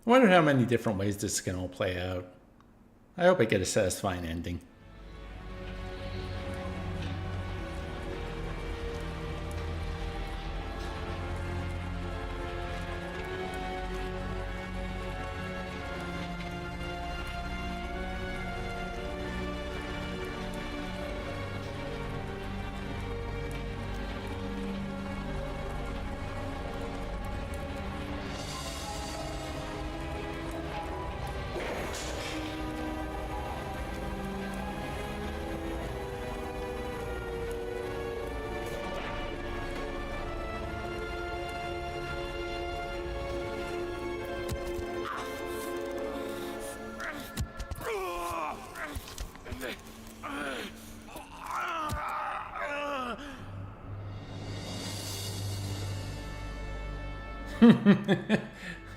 I wonder how many different ways this can all play out. I hope I get a satisfying ending.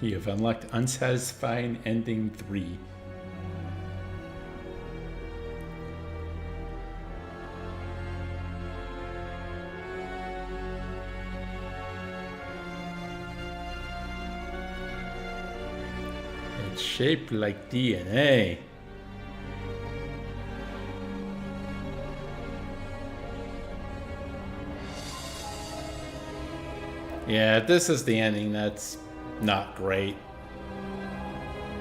You have unlocked Unsatisfying Ending 3. It's shaped like DNA. Yeah, this is the ending. That's not great.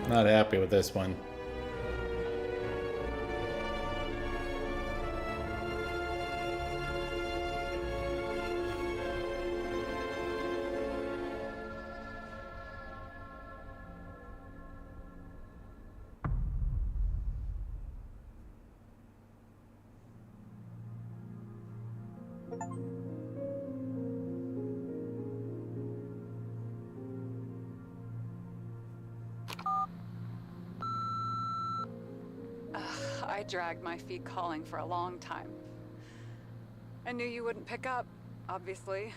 Not happy with this one.
I dragged my feet calling for a long time. I knew you wouldn't pick up, obviously,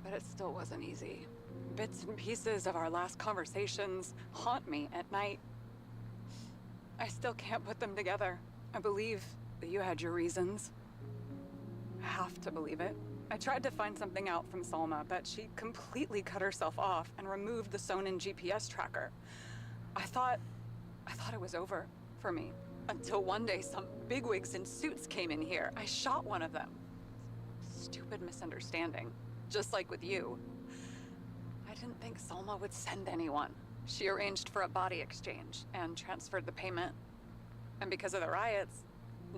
but it still wasn't easy. Bits and pieces of our last conversations haunt me at night. I still can't put them together. I believe that you had your reasons. I have to believe it. I tried to find something out from Salma, but she completely cut herself off and removed the Sonin GPS tracker. I thought it was over for me. Until one day some bigwigs in suits came in here. I shot one of them. Stupid misunderstanding. Just like with you. I didn't think Salma would send anyone. She arranged for a body exchange and transferred the payment. And because of the riots,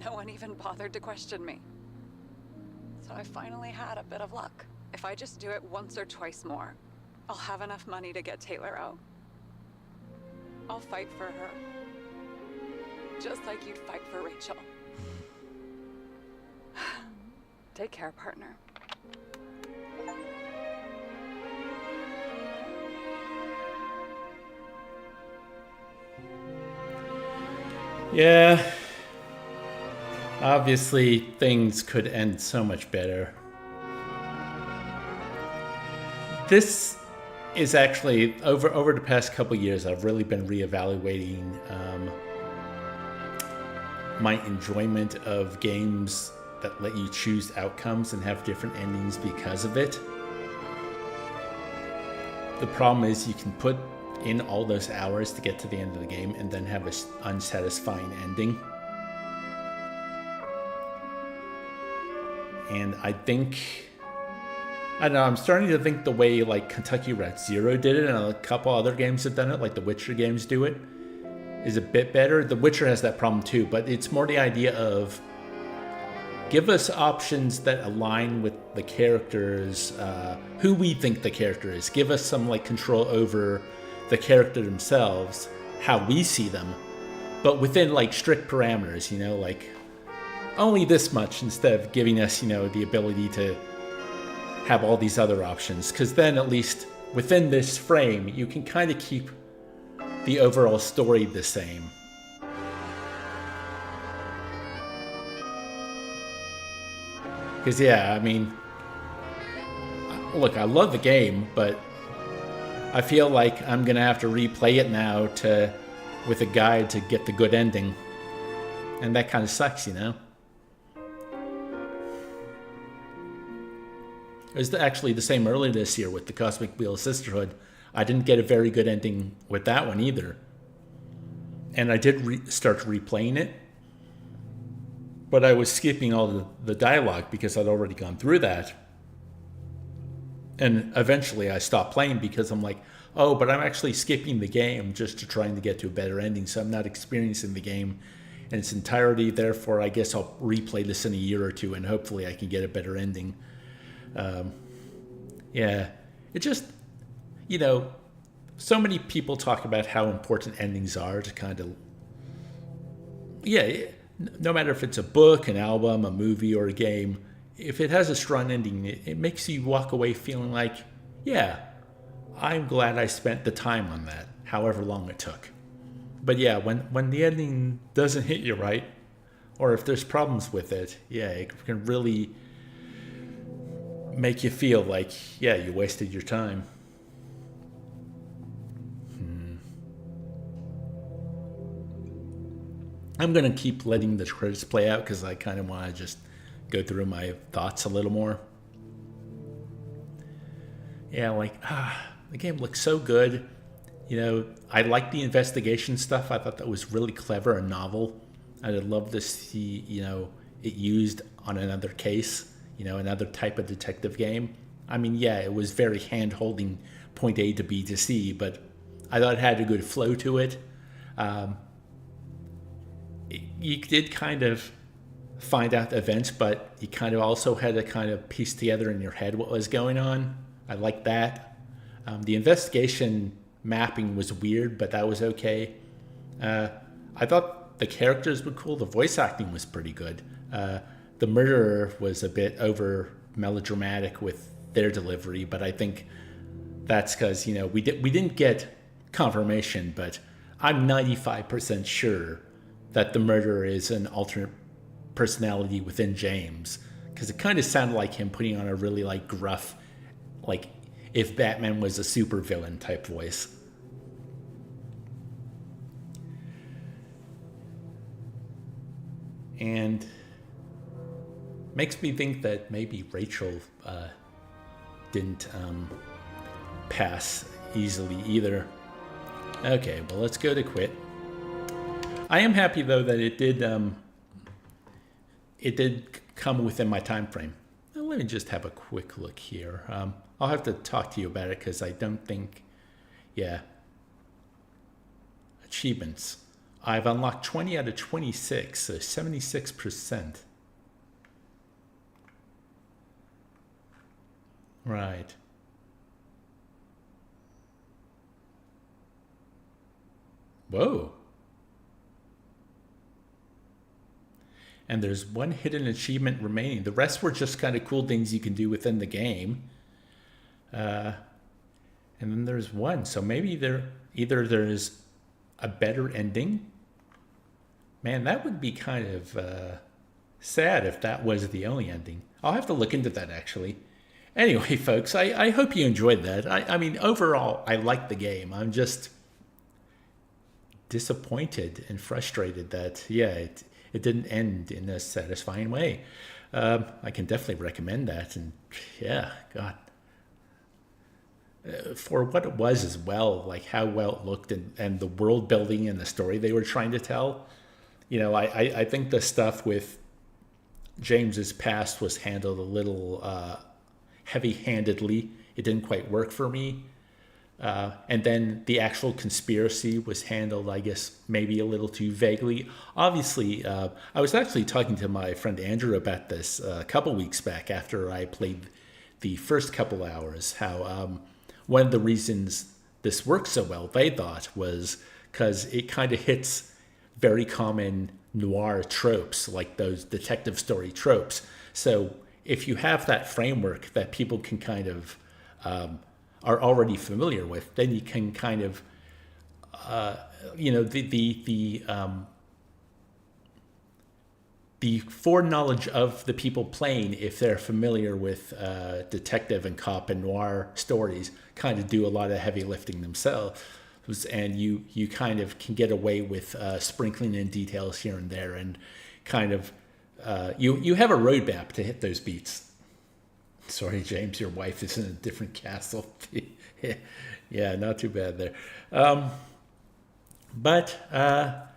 no one even bothered to question me. So I finally had a bit of luck. If I just do it once or twice more, I'll have enough money to get Taylor out. I'll fight for her. Just like you'd fight for Rachel. Take care, partner.
Yeah. Obviously, things could end so much better. This is actually, over the past couple years, I've really been reevaluating my enjoyment of games that let you choose outcomes and have different endings because of it. The problem is you can put in all those hours to get to the end of the game and then have an unsatisfying ending. And I don't know, I'm starting to think the way like Kentucky Route Zero did it, and a couple other games have done it, like the Witcher games do it, is a bit better. The Witcher has that problem too, but it's more the idea of give us options that align with the characters, who we think the character is. Give us some like control over the character themselves, how we see them, but within like strict parameters, you know, like only this much, instead of giving us, you know, the ability to have all these other options. Because then at least within this frame, you can kind of keep the overall story the same. Because, yeah, I mean, look, I love the game, but I feel like I'm going to have to replay it now with a guide to get the good ending. And that kind of sucks, you know? It was actually the same earlier this year with the Cosmic Wheel Sisterhood. I didn't get a very good ending with that one either. And I did start replaying it, but I was skipping all the dialogue because I'd already gone through that. And eventually I stopped playing because I'm like, oh, but I'm actually skipping the game just to trying to get to a better ending, so I'm not experiencing the game in its entirety. Therefore, I guess I'll replay this in a year or two and hopefully I can get a better ending. Yeah, it just, you know, so many people talk about how important endings are to kind of, yeah, no matter if it's a book, an album, a movie, or a game, if it has a strong ending, it makes you walk away feeling like, yeah, I'm glad I spent the time on that, however long it took. But yeah, when the ending doesn't hit you right, or if there's problems with it, yeah, it can really make you feel like, yeah, you wasted your time. I'm going to keep letting the credits play out because I kind of want to just go through my thoughts a little more. Yeah, like, the game looks so good. You know, I like the investigation stuff. I thought that was really clever and novel. I'd love to see, you know, it used on another case, you know, another type of detective game. I mean, yeah, it was very hand-holding point A to B to C, but I thought it had a good flow to it. You did kind of find out the events, but you kind of also had to kind of piece together in your head what was going on. I like that. The investigation mapping was weird, but that was okay. I thought the characters were cool. The voice acting was pretty good. The murderer was a bit over melodramatic with their delivery, but I think that's because, you know, we didn't get confirmation, but I'm 95% sure that the murderer is an alternate personality within James, because it kind of sounded like him putting on a really like gruff, like if Batman was a supervillain type voice. And makes me think that maybe Rachel didn't pass easily either. Okay, well, let's go to quit. I am happy though that it did come within my time frame. Now, let me just have a quick look here. I'll have to talk to you about it because I don't think, yeah. Achievements. I've unlocked 20 out of 26, so 76%. Right. Whoa. And there's one hidden achievement remaining. The rest were just kind of cool things you can do within the game. And then there's one. So maybe there's a better ending. Man, that would be kind of sad if that was the only ending. I'll have to look into that, actually. Anyway, folks, I hope you enjoyed that. I mean, overall, I like the game. I'm just disappointed and frustrated that, yeah, it didn't end in a satisfying way. I can definitely recommend that. And yeah, God, for what it was as well, like how well it looked and the world building and the story they were trying to tell. You know, I think the stuff with James's past was handled a little heavy-handedly. It didn't quite work for me. And then the actual conspiracy was handled, I guess, maybe a little too vaguely. Obviously, I was actually talking to my friend Andrew about this a couple weeks back after I played the first couple hours, how one of the reasons this worked so well, they thought, was because it kind of hits very common noir tropes, like those detective story tropes. So if you have that framework that people can kind of are already familiar with, then you can kind of, the foreknowledge of the people playing, if they're familiar with detective and cop and noir stories, kind of do a lot of heavy lifting themselves. And you kind of can get away with sprinkling in details here and there, and kind of you have a roadmap to hit those beats. Sorry, James, your wife is in a different castle. Yeah, not too bad there.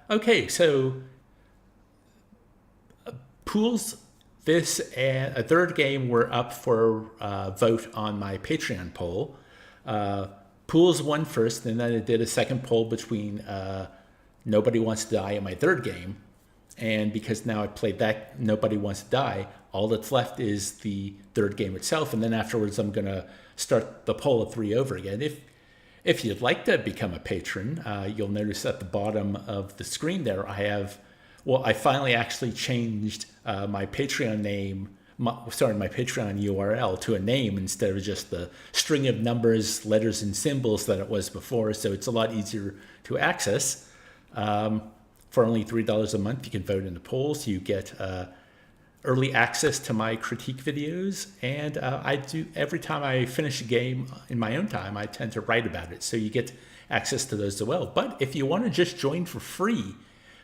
Okay, so Pools, this and a third game were up for vote on my Patreon poll. Pools won first, and then I did a second poll between Nobody Wants to Die and my third game. And because now I played that Nobody Wants to Die, all that's left is the third game itself. And then afterwards, I'm going to start the poll of 3 over again. If you'd like to become a patron, you'll notice at the bottom of the screen there, I finally actually changed my Patreon name, my Patreon URL to a name instead of just the string of numbers, letters, and symbols that it was before. So it's a lot easier to access. For only $3 a month, you can vote in the polls. You get early access to my critique videos, and I do every time I finish a game in my own time, I tend to write about it. So you get access to those as well. But if you want to just join for free,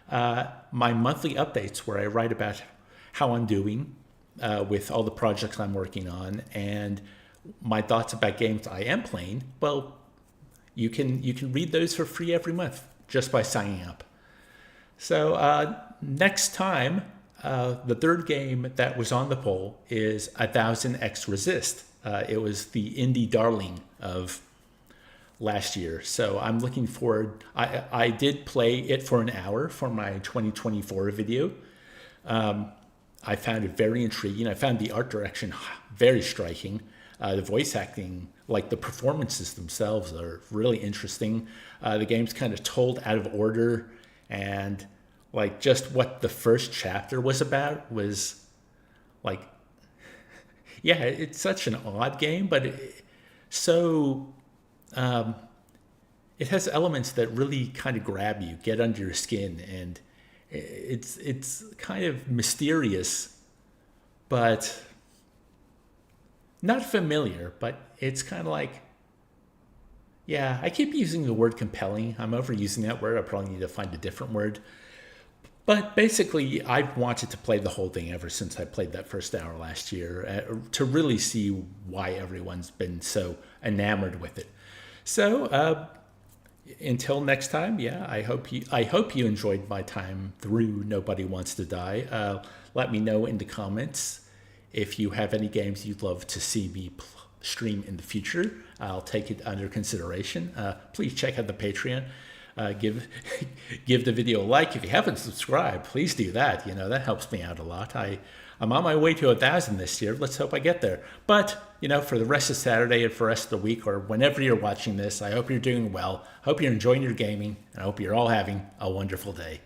my monthly updates where I write about how I'm doing with all the projects I'm working on and my thoughts about games I am playing, well, you can read those for free every month just by signing up. So next time, the third game that was on the poll is 1000X Resist. It was the indie darling of last year. So I'm looking forward. I did play it for an hour for my 2024 video. I found it very intriguing. I found the art direction very striking. The voice acting, like the performances themselves, are really interesting. The game's kind of told out of order, and like just what the first chapter was about was like, yeah, it's such an odd game, but it has elements that really kind of grab you, get under your skin, and it's kind of mysterious, but not familiar. But it's kind of like, yeah, I keep using the word compelling. I'm overusing that word. I probably need to find a different word. But basically, I've wanted to play the whole thing ever since I played that first hour last year to really see why everyone's been so enamored with it. So until next time, yeah, I hope you enjoyed my time through Nobody Wants to Die. Let me know in the comments if you have any games you'd love to see me stream in the future. I'll take it under consideration. Please check out the Patreon. Give the video a like. If you haven't subscribed, please do that. That helps me out a lot. I'm on my way to 1,000 this year. Let's hope I get there. But, for the rest of Saturday and for the rest of the week, or whenever you're watching this, I hope you're doing well. I hope you're enjoying your gaming, and I hope you're all having a wonderful day.